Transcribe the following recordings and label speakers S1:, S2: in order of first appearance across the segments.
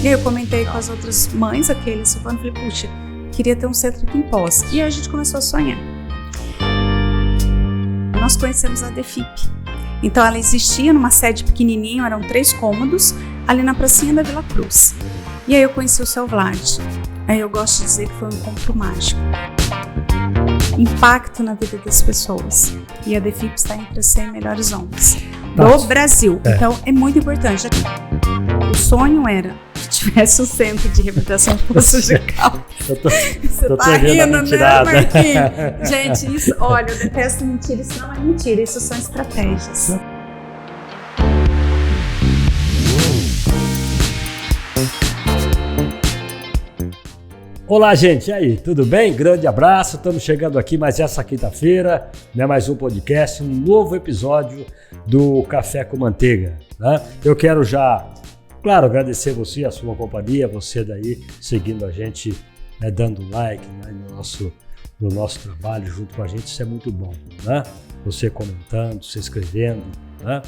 S1: E aí eu comentei com as outras mães aqueles, eu falei, puxa, queria ter um centro aqui em Poce. E aí a gente começou a sonhar. Nós conhecemos a DEFIP. Então ela existia numa sede pequenininha, eram 3 cômodos, ali na pracinha da Vila Cruz. E aí eu conheci o seu Vlad. Aí eu gosto de dizer que foi um encontro mágico. Impacto na vida das pessoas. E a DEFIP está entre as 100 melhores ONGs do Brasil. Então é muito importante. O sonho era que tivesse um centro de reabilitação de poços de caldo. Você tá rindo, né, Marquinhos? Gente, isso, olha, eu detesto mentira, isso não é mentira, isso são estratégias.
S2: Olá, gente, e aí, tudo bem? Grande abraço, estamos chegando aqui mais essa quinta-feira, né, mais um podcast, um novo episódio do Café com Manteiga, né? Eu quero já, claro, agradecer você, a sua companhia, você daí seguindo a gente, né, dando like, né, no nosso trabalho junto com a gente, isso é muito bom, né? Você comentando, se inscrevendo, né?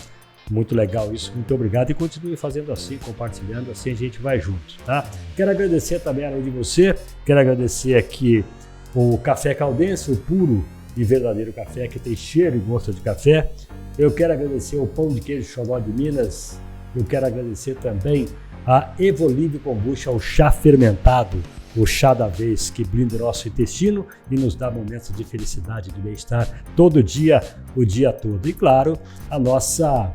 S2: Muito legal isso, muito obrigado e continue fazendo assim, compartilhando, assim a gente vai junto, tá? Quero agradecer também, além de você, quero agradecer aqui o Café Caldense, o puro e verdadeiro café que tem cheiro e gosto de café. Eu quero agradecer o Pão de Queijo Xodó de Minas, eu quero agradecer também a Evolve Kombucha, o chá fermentado, o chá da vez que blinda o nosso intestino e nos dá momentos de felicidade, de bem-estar todo dia, o dia todo. E claro, a nossa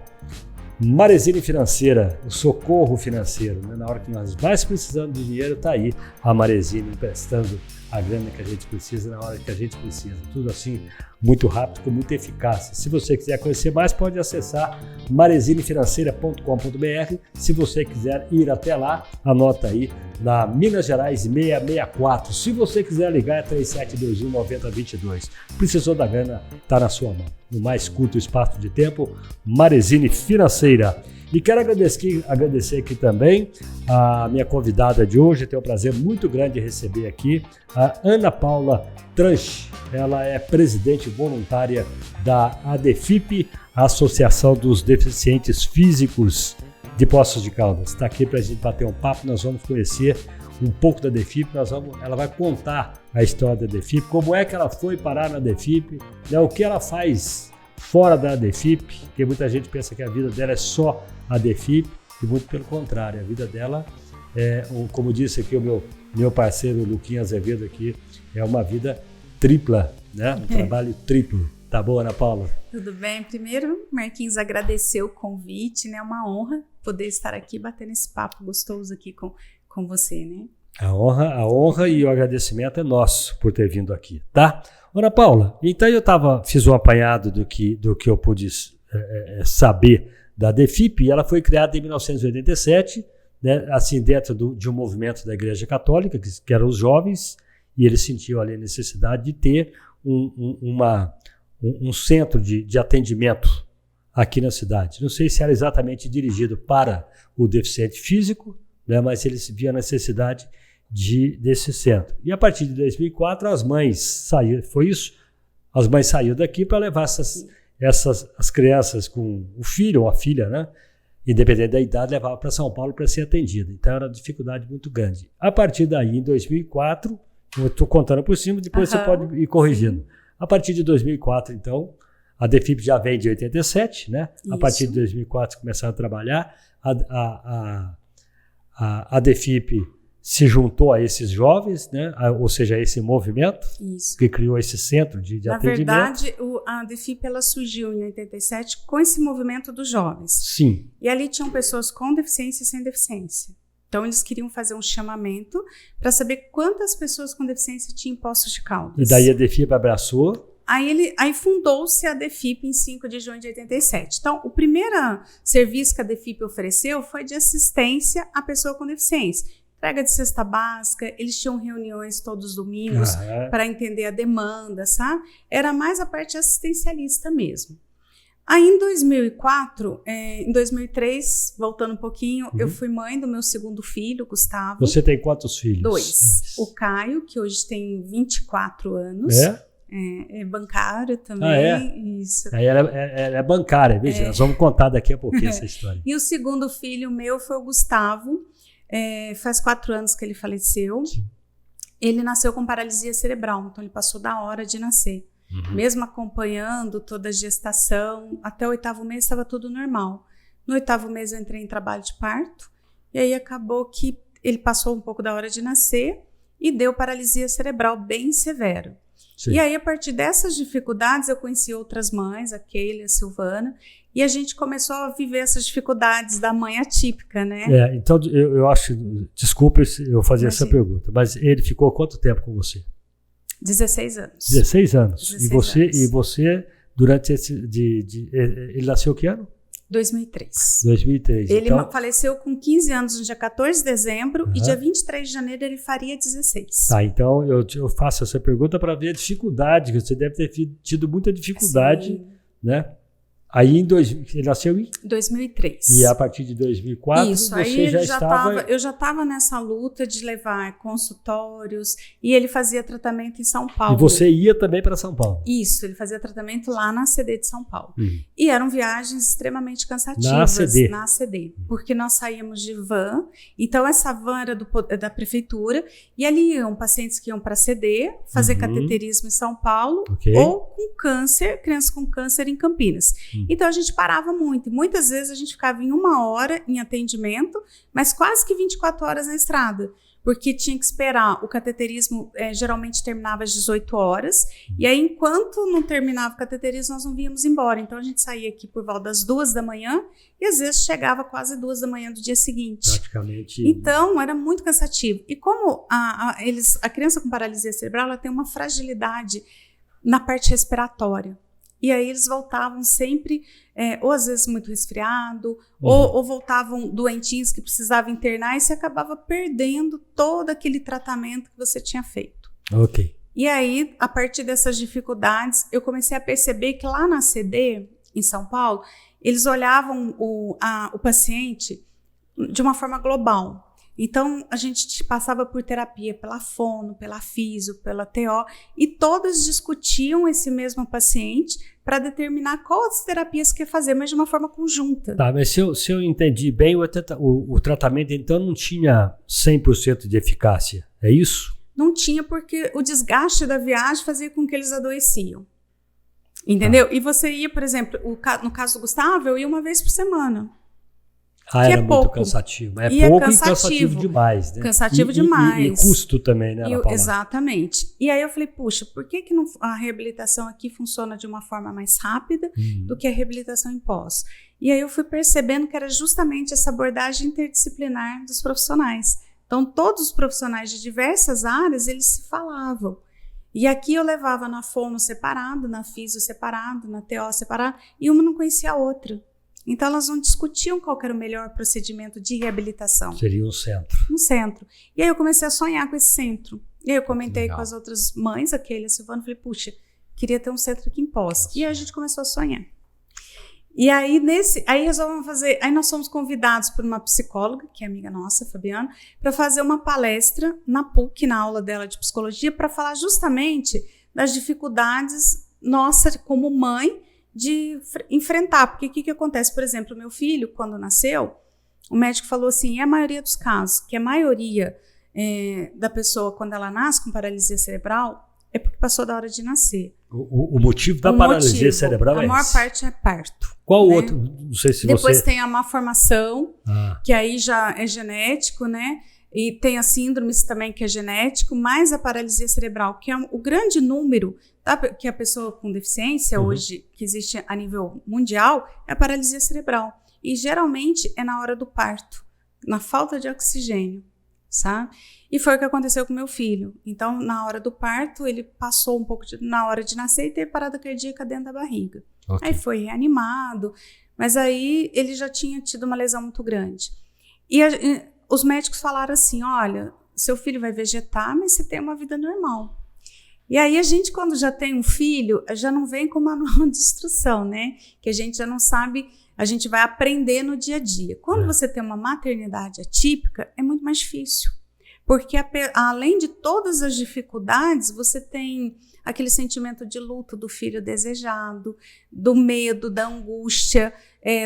S2: Marezine Financeira, o socorro financeiro, né? Na hora que nós mais precisamos de dinheiro, está aí a Marezine emprestando a grana que a gente precisa na hora que a gente precisa. Tudo assim, muito rápido, com muita eficácia. Se você quiser conhecer mais, pode acessar marezinefinanceira.com.br. Se você quiser ir até lá, anota aí, na Minas Gerais 664. Se você quiser ligar, é 3721-9022. Precisou da grana, está na sua mão. No mais curto espaço de tempo, Marezine Financeira. E quero agradecer aqui também a minha convidada de hoje. Tenho um prazer muito grande de receber aqui a Ana Paula Tranche. Ela é presidente voluntária da ADEFIP, Associação dos Deficientes Físicos de Poços de Caldas. Está aqui para a gente bater um papo, nós vamos conhecer um pouco da ADEFIP, ela vai contar a história da ADEFIP, como é que ela foi parar na ADEFIP, né, o que ela faz fora da ADEFIP, porque muita gente pensa que a vida dela é só a ADEFIP, e muito pelo contrário, a vida dela é, como disse aqui o meu parceiro Luquinha Azevedo aqui, é uma vida tripla, né? Um trabalho triplo. Tá bom, Ana Paula?
S1: Tudo bem. Primeiro, Marquinhos, agradecer o convite, né? É uma honra poder estar aqui batendo esse papo gostoso aqui com você, né?
S2: A honra e o agradecimento é nosso por ter vindo aqui, tá? Ana Paula, então fiz um apanhado do que eu pude saber da ADEFIP, e ela foi criada em 1987, né, assim, dentro de um movimento da Igreja Católica, que eram os jovens, e eles sentiam ali a necessidade de ter um centro de atendimento aqui na cidade. Não sei se era exatamente dirigido para o deficiente físico, né, mas eles viam a necessidade desse centro. E a partir de 2004, as mães saíram, foi isso? As mães saíram daqui para levar as crianças com o filho ou a filha, né? Independente da idade, levava para São Paulo para ser atendida. Então era uma dificuldade muito grande. A partir daí, em 2004, eu estou contando por cima, depois você pode ir corrigindo. A partir de 2004, então, a ADEFIP já vem de 87, né? Isso. A partir de 2004 começaram a trabalhar. A ADEFIP se juntou a esses jovens, né? Ou seja, a esse movimento. Isso. Que criou esse centro de atendimento.
S1: Na verdade, a ADEFIP ela surgiu em 87 com esse movimento dos jovens.
S2: Sim.
S1: E ali tinham pessoas com deficiência e sem deficiência. Então, eles queriam fazer um chamamento para saber quantas pessoas com deficiência tinham em Poços de Caldas.
S2: E daí a ADEFIP abraçou.
S1: Aí fundou-se a ADEFIP em 5 de junho de 87. Então, o primeiro serviço que a ADEFIP ofereceu foi de assistência à pessoa com deficiência. Entrega de cesta básica, eles tinham reuniões todos os domingos para entender a demanda, sabe? Era mais a parte assistencialista mesmo. Aí em 2004, em 2003, voltando um pouquinho, eu fui mãe do meu segundo filho, Gustavo.
S2: Você tem quantos filhos?
S1: 2. O Caio, que hoje tem 24 anos. É bancário também. Isso.
S2: Aí ela é bancária, veja, nós vamos contar daqui a pouquinho essa história.
S1: E o segundo filho meu foi o Gustavo. faz 4 anos que ele faleceu.
S2: Sim.
S1: Ele nasceu com paralisia cerebral, então ele passou da hora de nascer. Mesmo acompanhando toda a gestação, até o 8º mês estava tudo normal. No 8º mês eu entrei em trabalho de parto, e aí acabou que ele passou um pouco da hora de nascer e deu paralisia cerebral bem severa. Sim. E aí, a partir dessas dificuldades, eu conheci outras mães, a Keila, a Silvana, e a gente começou a viver essas dificuldades da mãe atípica, né?
S2: Então eu acho, desculpe eu fazer essa pergunta, mas ele ficou quanto tempo com você?
S1: 16 anos.
S2: 16 anos.
S1: 16 anos.
S2: E você, durante ele nasceu que ano?
S1: 2003.
S2: 2003.
S1: Ele faleceu com 15 anos no dia 14 de dezembro e dia 23 de janeiro ele faria 16.
S2: Tá, então eu faço essa pergunta para ver a dificuldade, que você deve ter tido muita dificuldade, sim, né? Aí ele nasceu em
S1: 2003.
S2: E a partir de 2004
S1: isso,
S2: você
S1: aí
S2: já estava...
S1: Eu já estava nessa luta de levar consultórios e ele fazia tratamento em São Paulo.
S2: E você ia também para São Paulo?
S1: Isso, ele fazia tratamento lá na ACD de São Paulo. E eram viagens extremamente cansativas. Na ACD. Porque nós saíamos de van, então essa van era da prefeitura e ali iam pacientes que iam para a ACD, fazer cateterismo em São Paulo, ou com câncer, crianças com câncer em Campinas. Então a gente parava muito, e muitas vezes a gente ficava em 1 hora em atendimento, mas quase que 24 horas na estrada, porque tinha que esperar. O cateterismo geralmente terminava às 18 horas, e aí enquanto não terminava o cateterismo nós não víamos embora, então a gente saía aqui por volta das 2 da manhã, e às vezes chegava quase 2 da manhã do dia seguinte.
S2: Praticamente.
S1: Então era muito cansativo, e como a criança com paralisia cerebral ela tem uma fragilidade na parte respiratória. E aí eles voltavam sempre, ou às vezes muito resfriado, ou voltavam doentinhos que precisavam internar, e você acabava perdendo todo aquele tratamento que você tinha feito.
S2: Ok.
S1: E aí, a partir dessas dificuldades, eu comecei a perceber que lá na ACD, em São Paulo, eles olhavam o paciente de uma forma global. Então, a gente passava por terapia pela fono, pela fisio, pela TO, e todas discutiam esse mesmo paciente para determinar quais terapias que ia fazer, mas de uma forma conjunta.
S2: Tá, mas se eu entendi bem, o tratamento então não tinha 100% de eficácia, é isso?
S1: Não tinha, porque o desgaste da viagem fazia com que eles adoeciam. Entendeu? E você ia, por exemplo, no caso do Gustavo, eu ia 1 vez por semana.
S2: Era muito cansativo. É pouco e cansativo demais, né?
S1: Cansativo demais.
S2: E custo também, né, Ana Paula?
S1: Exatamente. E aí eu falei, puxa, por que a reabilitação aqui funciona de uma forma mais rápida do que a reabilitação em pós? E aí eu fui percebendo que era justamente essa abordagem interdisciplinar dos profissionais. Então, todos os profissionais de diversas áreas, eles se falavam. E aqui eu levava na fono separado, na fisio separado, na TO separado, e uma não conhecia a outra. Então, elas não discutiam qual era o melhor procedimento de reabilitação.
S2: Seria um centro.
S1: Um centro. E aí eu comecei a sonhar com esse centro. E aí eu comentei com as outras mães, a Keila e a Silvana, falei, puxa, queria ter um centro aqui em Poços. E aí a gente começou a sonhar. E aí, resolvemos fazer. Aí nós fomos convidados por uma psicóloga, que é amiga nossa, Fabiana, para fazer uma palestra na PUC, na aula dela de psicologia, para falar justamente das dificuldades nossas como mãe de enfrentar. Porque o que acontece? Por exemplo, o meu filho, quando nasceu, o médico falou assim, e a maioria dos casos, que a maioria da pessoa, quando ela nasce com paralisia cerebral, é porque passou da hora de nascer.
S2: O motivo da paralisia cerebral é esse?
S1: A maior parte é parto.
S2: Qual
S1: né?
S2: outro? Não sei se
S1: Depois tem a malformação, que aí já é genético, né? E tem as síndromes também, que é genético, mais a paralisia cerebral, que é o grande número que a pessoa com deficiência hoje, que existe a nível mundial, é a paralisia cerebral. E geralmente é na hora do parto, na falta de oxigênio, sabe? E foi o que aconteceu com meu filho. Então, na hora do parto, ele passou um pouco na hora de nascer e teve parada cardíaca dentro da barriga. Okay. Aí foi reanimado, mas aí ele já tinha tido uma lesão muito grande. E os médicos falaram assim, olha, seu filho vai vegetar, mas você tem uma vida normal. E aí a gente, quando já tem um filho, já não vem com manual de instrução, né? Que a gente já não sabe, a gente vai aprender no dia a dia. Quando você tem uma maternidade atípica, é muito mais difícil. Porque além de todas as dificuldades, você tem aquele sentimento de luto do filho desejado, do medo, da angústia,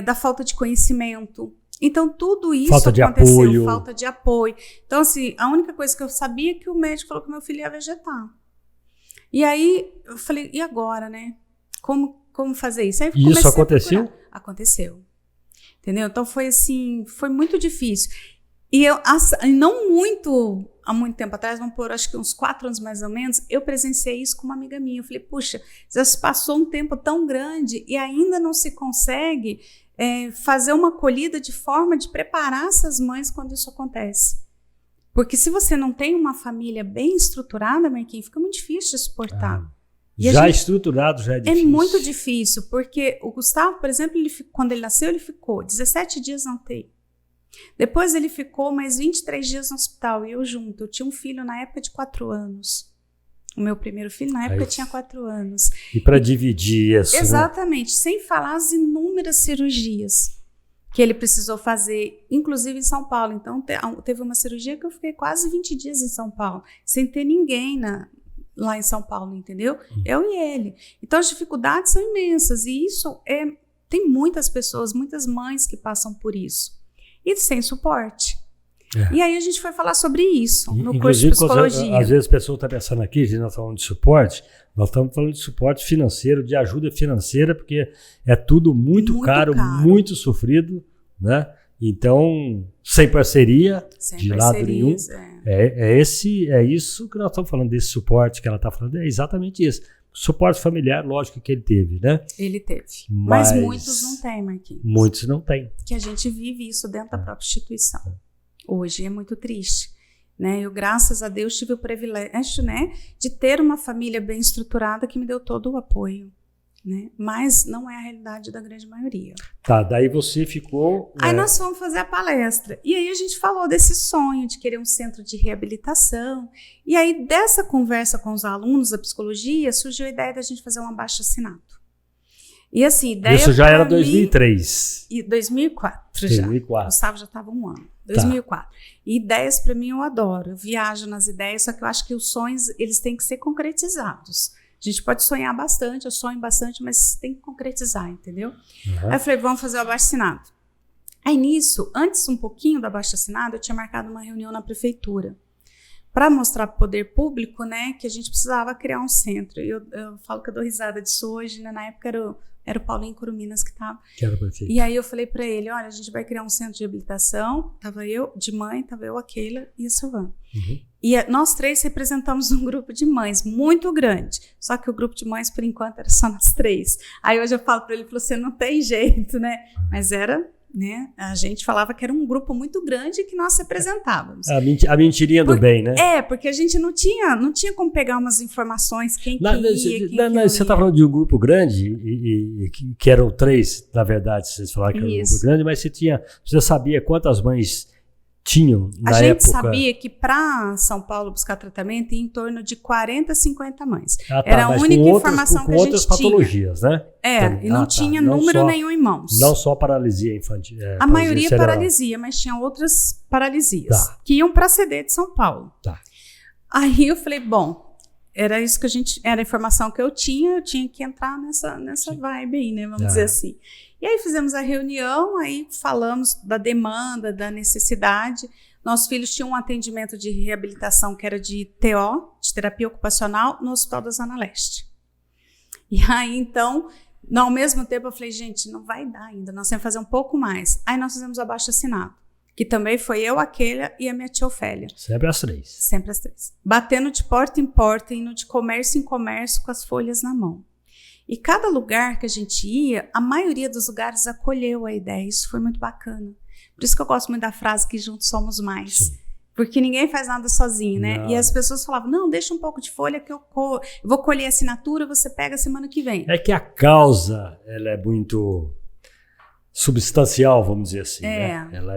S1: da falta de conhecimento. Então, tudo isso
S2: falta de
S1: aconteceu,
S2: apoio.
S1: falta de apoio. Então, assim, a única coisa que eu sabia é que o médico falou que meu filho ia vegetar. E aí, eu falei, e agora, né? Como fazer isso? Aí
S2: E isso aconteceu?
S1: Aconteceu. Entendeu? Então, foi assim, foi muito difícil. E eu, não muito, há muito tempo atrás, vamos por acho que uns 4 anos mais ou menos, eu presenciei isso com uma amiga minha. Eu falei, puxa, já se passou um tempo tão grande e ainda não se consegue fazer uma acolhida de forma de preparar essas mães quando isso acontece. Porque se você não tem uma família bem estruturada, Marquinhos, fica muito difícil de suportar.
S2: Já estruturado, já é difícil.
S1: É muito difícil, porque o Gustavo, por exemplo, quando ele nasceu, ele ficou 17 dias na UTI. Depois ele ficou mais 23 dias no hospital, e eu junto. Eu tinha um filho na época de 4 anos. O meu primeiro filho na época tinha 4 anos.
S2: E para dividir isso,
S1: exatamente, né? Sem falar as inúmeras cirurgias que ele precisou fazer, inclusive em São Paulo. Então, teve uma cirurgia que eu fiquei quase 20 dias em São Paulo, sem ter ninguém lá em São Paulo, entendeu? Eu e ele. Então, as dificuldades são imensas. E isso tem muitas pessoas, muitas mães que passam por isso. E sem suporte. E aí a gente foi falar sobre isso no curso de psicologia.
S2: Às vezes a pessoa está pensando aqui, a gente não está falando de suporte, nós estamos falando de suporte financeiro, de ajuda financeira, porque é tudo muito caro, muito sofrido, né? Então, sem parceria, de lado nenhum. É isso que nós estamos falando, desse suporte que ela está falando, é exatamente isso. Suporte familiar, lógico que ele teve, né?
S1: Ele teve. Mas muitos não têm, Marquinhos.
S2: Muitos não têm.
S1: Que a gente vive isso dentro da própria instituição. Hoje é muito triste, né? Eu, graças a Deus, tive o privilégio, né, de ter uma família bem estruturada que me deu todo o apoio, né? Mas não é a realidade da grande maioria.
S2: Tá, daí você ficou...
S1: Aí nós fomos fazer a palestra. E aí a gente falou desse sonho de querer um centro de reabilitação. E aí, dessa conversa com os alunos da psicologia, surgiu a ideia da gente fazer um abaixo-assinato. E assim, ideia
S2: isso já era 2003.
S1: E 2004 já. 2004. O Gustavo já estava 1 ano. 2004. Tá. E ideias, para mim, eu adoro. Eu viajo nas ideias, só que eu acho que os sonhos, eles têm que ser concretizados. A gente pode sonhar bastante, eu sonho bastante, mas tem que concretizar, entendeu? Aí eu falei, vamos fazer o abaixo-assinado. Aí nisso, antes um pouquinho do abaixo-assinado, eu tinha marcado uma reunião na prefeitura para mostrar para o poder público, né, que a gente precisava criar um centro. Eu falo que eu dou risada disso hoje, né? Na época era o Paulinho Curuminas que estava.
S2: Que era prefeito.
S1: E aí eu falei para ele, olha, a gente vai criar um centro de reabilitação. Tava eu de mãe, tava eu, a Keila e a Silvana. E nós 3 representamos um grupo de mães muito grande. Só que o grupo de mães, por enquanto, era só nós 3. Aí hoje eu falo para ele, você não tem jeito, né? Mas era... né? A gente falava que era um grupo muito grande que nós representávamos.
S2: A mentirinha do bem, né?
S1: Porque a gente não tinha como pegar umas informações, quem
S2: você está falando de um grupo grande, e que eram 3, na verdade, vocês falaram que era um grupo grande, mas você sabia quantas mães tinham na época? A gente
S1: sabia que para São Paulo buscar tratamento ia em torno de 40, 50 mães. Era a única informação que a gente tinha. Com outras
S2: patologias, né?
S1: E não tinha número nenhum em mãos.
S2: Não só paralisia infantil.
S1: A maioria paralisia, mas tinha outras paralisias que iam para a CD de São Paulo. Aí eu falei, bom, era isso que era a informação que eu tinha que entrar nessa vibe aí, né? Vamos dizer assim. E aí fizemos a reunião, aí falamos da demanda, da necessidade. Nossos filhos tinham um atendimento de reabilitação que era de TO, de terapia ocupacional, no Hospital da Zona Leste. E aí, então, ao mesmo tempo, eu falei, gente, não vai dar ainda, nós temos que fazer um pouco mais. Aí nós fizemos o abaixo-assinado, que também foi eu, a Keila e a minha tia Ofélia.
S2: Sempre as 3.
S1: Sempre as 3. Batendo de porta em porta, indo de comércio em comércio com as folhas na mão. E cada lugar que a gente ia, a maioria dos lugares acolheu a ideia. Isso foi muito bacana. Por isso que eu gosto muito da frase que juntos somos mais. Sim. Porque ninguém faz nada sozinho, né? Não. E as pessoas falavam, não, deixa um pouco de folha que eu vou colher a assinatura, você pega semana que vem. É
S2: que a causa, ela é muito substancial, vamos dizer assim, né? Ela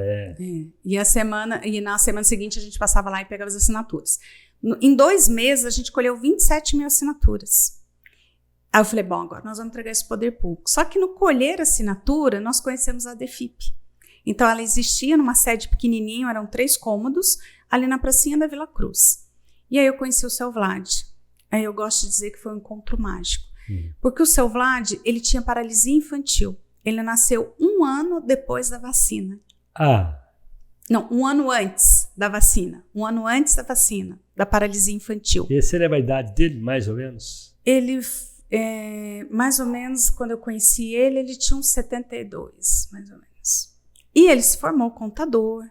S1: E na semana seguinte a gente passava lá e pegava as assinaturas. Em 2 meses a gente colheu 27 mil assinaturas. Aí eu falei, bom, agora nós vamos entregar esse poder público. Só que no colher assinatura, nós conhecemos a DEFIP. Então, ela existia numa sede pequenininha, eram 3 cômodos, ali na pracinha da Vila Cruz. E aí eu conheci o seu Vlad. Aí eu gosto de dizer que foi um encontro mágico. Porque o seu Vlad, ele tinha paralisia infantil. Ele nasceu 1 ano depois da vacina. Não, um ano antes da vacina. Um ano antes da vacina, da paralisia infantil.
S2: E você lembra a idade dele, mais ou menos?
S1: Ele, mais ou menos, quando eu conheci ele tinha uns 72, mais ou menos. E ele se formou contador.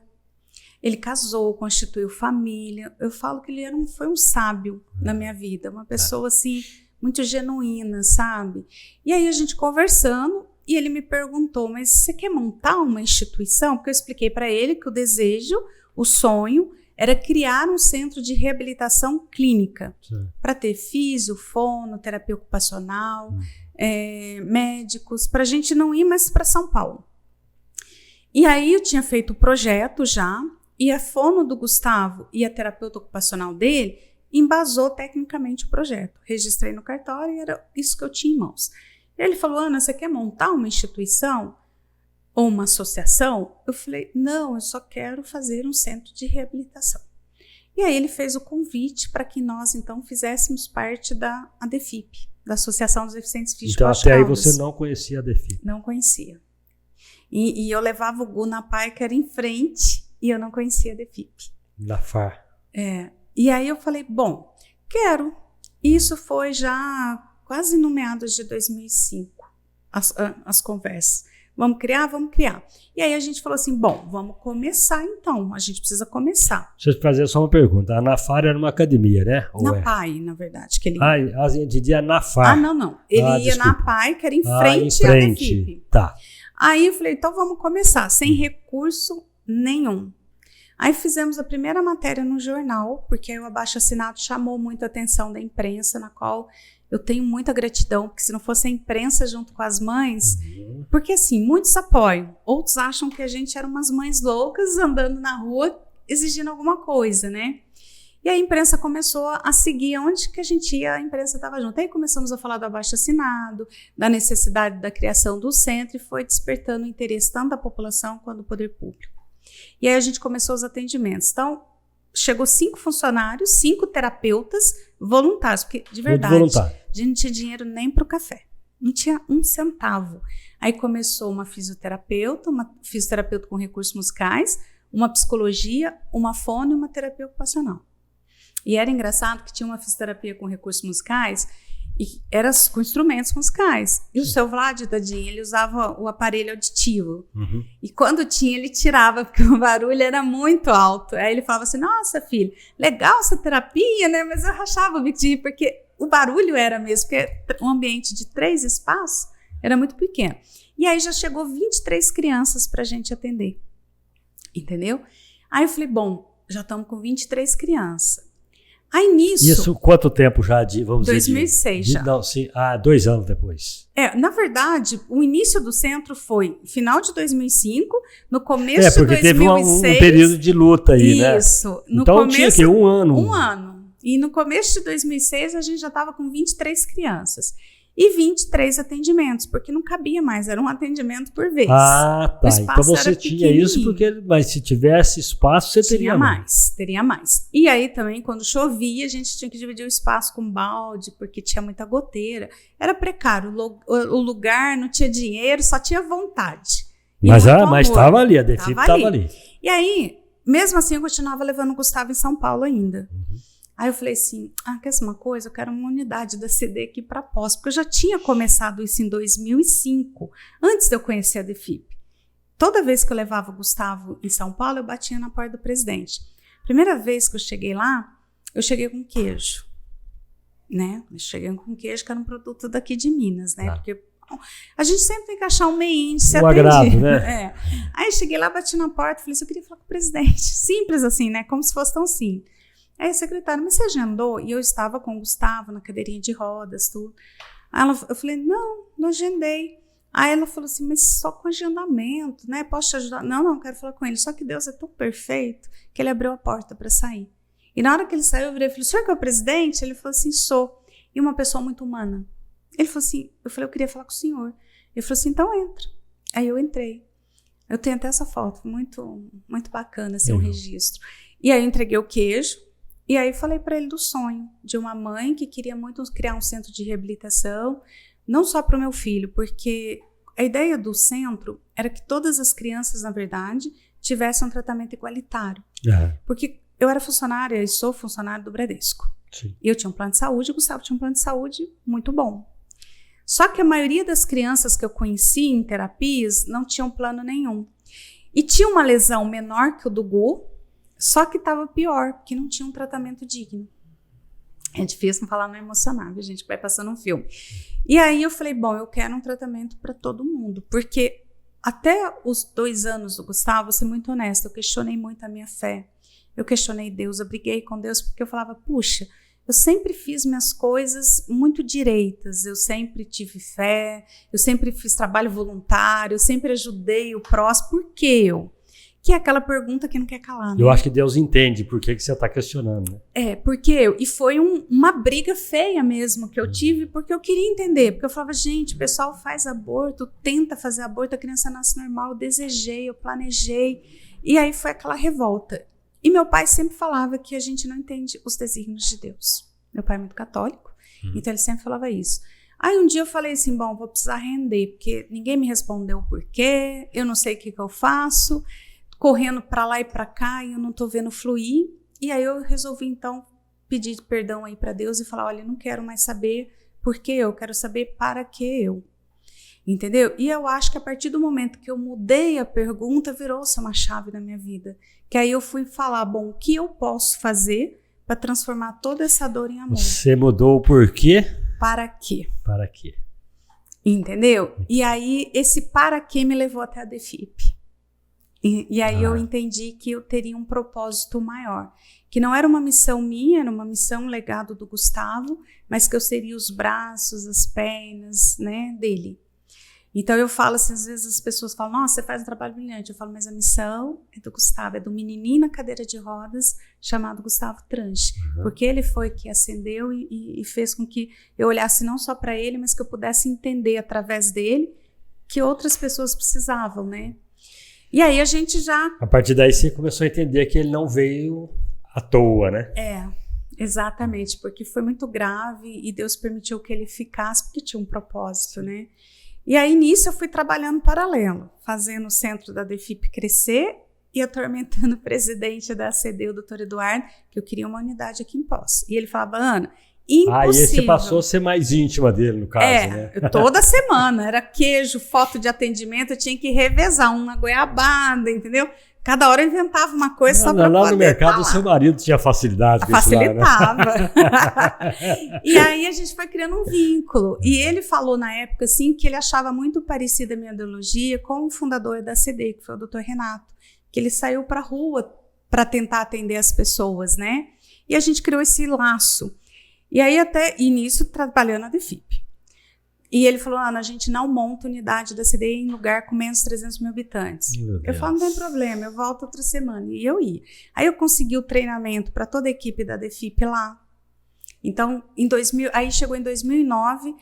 S1: Ele casou, constituiu família. Eu falo que ele foi um sábio na minha vida. Uma pessoa, assim, muito genuína, sabe? E aí a gente conversando, e ele me perguntou, mas você quer montar uma instituição? Porque eu expliquei para ele que o desejo, o sonho, era criar um centro de reabilitação clínica para ter físio, fono, terapia ocupacional, médicos, para a gente não ir mais para São Paulo. E aí eu tinha feito o projeto já, e a fono do Gustavo e a terapeuta ocupacional dele embasou tecnicamente o projeto. Registrei no cartório e era isso que eu tinha em mãos. E ele falou, Ana, você quer montar uma instituição ou uma associação? Eu falei, não, eu só quero fazer um centro de reabilitação. E aí ele fez o convite para que nós, então, fizéssemos parte da ADEFIP, da Associação dos Deficientes Físicos.
S2: Então, até aí você não conhecia a ADEFIP?
S1: Não conhecia. E eu levava o Gu na PAI, que era em frente, e eu não conhecia a ADEFIP.
S2: Na FAR.
S1: E aí eu falei, bom, quero. Isso foi já quase no meados de 2005, as conversas. Vamos criar? Vamos criar. E aí a gente falou assim, bom, vamos começar então, a gente precisa começar.
S2: Deixa eu fazer só uma pergunta, a NAFAR era uma academia, né?
S1: Na PAI, na verdade. Que ele...
S2: a gente dizia NAFAR.
S1: Não. Ele ia
S2: desculpa.
S1: na PAI, que era em frente à ADEFIP.
S2: Tá.
S1: Aí eu falei, então vamos começar, sem recurso nenhum. Aí fizemos a primeira matéria no jornal, porque aí o abaixo-assinado chamou muita atenção da imprensa, na qual eu tenho muita gratidão, porque se não fosse a imprensa junto com as mães, porque assim, muitos apoiam, outros acham que a gente era umas mães loucas andando na rua exigindo alguma coisa, né? E a imprensa começou a seguir onde que a gente ia, a imprensa estava junto. Aí começamos a falar do abaixo-assinado, da necessidade da criação do centro, e foi despertando o interesse tanto da população quanto do poder público. E aí a gente começou os atendimentos. Então, chegou 5 funcionários, 5 terapeutas voluntários, porque, de verdade, a gente não tinha dinheiro nem para o café. Não tinha um centavo. Aí começou uma fisioterapeuta com recursos musicais, uma psicologia, uma fono e uma terapia ocupacional. E era engraçado que tinha uma fisioterapia com recursos musicais e era com instrumentos musicais. E o seu Vlad, tadinho, ele usava o aparelho auditivo. E quando tinha, ele tirava, porque o barulho era muito alto. Aí ele falava assim, nossa, filho, legal essa terapia, né? Mas eu rachava o bico de ir, porque o barulho era mesmo, porque um ambiente de 3 espaços era muito pequeno. E aí já chegou 23 crianças para a gente atender. Entendeu? Aí eu falei, bom, já estamos com 23 crianças. Aí nisso...
S2: Isso quanto tempo já, vamos
S1: 2006
S2: dizer? 2006 já. Não, sim, 2 anos depois.
S1: Na verdade, o início do centro foi final de 2005, no começo de 2006...
S2: porque teve um período de luta aí, né?
S1: Isso.
S2: Então começo, tinha que 1 ano.
S1: 1 ano. E no começo de 2006, a gente já estava com 23 crianças. E 23 atendimentos, porque não cabia mais, era um atendimento por vez.
S2: Tá. Então você tinha isso, mas se tivesse espaço, você teria mais.
S1: Teria mais. E aí também, quando chovia, a gente tinha que dividir o espaço com balde, porque tinha muita goteira. Era precário, o lugar não tinha dinheiro, só tinha vontade.
S2: Mas estava ali, a DEFIP estava ali.
S1: E aí, mesmo assim, eu continuava levando o Gustavo em São Paulo ainda. Aí eu falei assim, quer saber uma coisa? Eu quero uma unidade da CD aqui para Poços, porque eu já tinha começado isso em 2005, antes de eu conhecer a DEFIP. Toda vez que eu levava o Gustavo em São Paulo, eu batia na porta do presidente. Primeira vez que eu cheguei lá, eu cheguei com queijo, né? Eu cheguei com queijo, que era um produto daqui de Minas, né? Porque a gente sempre tem que achar um meio de se atender.
S2: Agrado, né?
S1: Aí cheguei lá, bati na porta, falei assim, eu queria falar com o presidente. Simples assim, né? Como se fosse tão simples. Aí a secretária, mas você agendou? E eu estava com o Gustavo na cadeirinha de rodas, tudo. Aí eu falei, não agendei. Aí ela falou assim, mas só com agendamento, né? Posso te ajudar? Não, quero falar com ele. Só que Deus é tão perfeito que ele abriu a porta para sair. E na hora que ele saiu, eu virei e falei, o senhor que é o presidente? Ele falou assim, sou. E uma pessoa muito humana. Ele falou assim, eu falei, eu queria falar com o senhor. Ele falou assim, então entra. Aí eu entrei. Eu tenho até essa foto, muito, muito bacana, assim, um registro. E aí eu entreguei o queijo. E aí falei para ele do sonho de uma mãe que queria muito criar um centro de reabilitação, não só para o meu filho, porque a ideia do centro era que todas as crianças, na verdade, tivessem um tratamento igualitário. Porque eu era funcionária e sou funcionária do Bradesco.
S2: Sim.
S1: E eu tinha um plano de saúde, o Gustavo tinha um plano de saúde muito bom. Só que a maioria das crianças que eu conheci em terapias não tinham plano nenhum. E tinha uma lesão menor que o do Gu, só que estava pior, porque não tinha um tratamento digno. É difícil não falar no emocionável, a gente vai passando um filme. E aí eu falei, bom, eu quero um tratamento para todo mundo, porque até os 2 anos do Gustavo, vou ser muito honesta, eu questionei muito a minha fé, eu questionei Deus, eu briguei com Deus, porque eu falava, puxa, eu sempre fiz minhas coisas muito direitas, eu sempre tive fé, eu sempre fiz trabalho voluntário, eu sempre ajudei o próximo, por que eu? Que é aquela pergunta que não quer calar, né?
S2: Eu acho que Deus entende por que você está questionando, né?
S1: Porque eu. E foi uma briga feia mesmo que eu tive, porque eu queria entender. Porque eu falava, gente, o pessoal faz aborto, tenta fazer aborto, a criança nasce normal, eu desejei, eu planejei. E aí foi aquela revolta. E meu pai sempre falava que a gente não entende os desígnios de Deus. Meu pai é muito católico, então ele sempre falava isso. Aí um dia eu falei assim, bom, vou precisar render, porque ninguém me respondeu o porquê, eu não sei o que eu faço, correndo para lá e para cá e eu não tô vendo fluir. E aí eu resolvi então pedir perdão aí para Deus e falar, olha, eu não quero mais saber por que eu quero saber para que eu. Entendeu? E eu acho que a partir do momento que eu mudei a pergunta, virou-se uma chave na minha vida. Que aí eu fui falar, bom, o que eu posso fazer para transformar toda essa dor em amor?
S2: Você mudou o porquê?
S1: Para quê?
S2: Para quê?
S1: Entendeu? E aí esse para quê me levou até a DEFIP. E aí eu entendi que eu teria um propósito maior, que não era uma missão minha, era uma missão, um legado do Gustavo, mas que eu seria os braços, as pernas, né, dele. Então eu falo assim, às vezes as pessoas falam, nossa, você faz um trabalho brilhante. Eu falo, mas a missão é do Gustavo, é do menininho na cadeira de rodas chamado Gustavo Tranche, porque ele foi que acendeu e fez com que eu olhasse não só para ele, mas que eu pudesse entender através dele que outras pessoas precisavam, né? E aí a gente já...
S2: A partir daí você começou a entender que ele não veio à toa, né?
S1: Exatamente, porque foi muito grave e Deus permitiu que ele ficasse porque tinha um propósito, né? E aí nisso eu fui trabalhando paralelo, fazendo o centro da DEFIP crescer e atormentando o presidente da ACD, o doutor Eduardo, que eu queria uma unidade aqui em Poços. E ele falava, Ana, impossível.
S2: E você passou a ser mais íntima dele, no caso, né?
S1: Toda semana, era queijo, foto de atendimento, eu tinha que revezar uma goiabada, entendeu? Cada hora eu inventava uma coisa só para poder
S2: lá no mercado
S1: falar.
S2: O seu marido tinha facilidade com
S1: facilitava.
S2: Isso lá,
S1: né? E aí a gente foi criando um vínculo. E ele falou na época assim que ele achava muito parecida a minha ideologia com o fundador da CD, que foi o Dr. Renato, que ele saiu para a rua para tentar atender as pessoas, né? E a gente criou esse laço. E aí até início trabalhando na DEFIP. E ele falou, Ana, a gente não monta unidade da CD em lugar com menos de 300 mil habitantes. Eu falo, não tem problema, eu volto outra semana. E eu ia. Aí eu consegui o treinamento para toda a equipe da DEFIP lá. Então, aí chegou em 2009,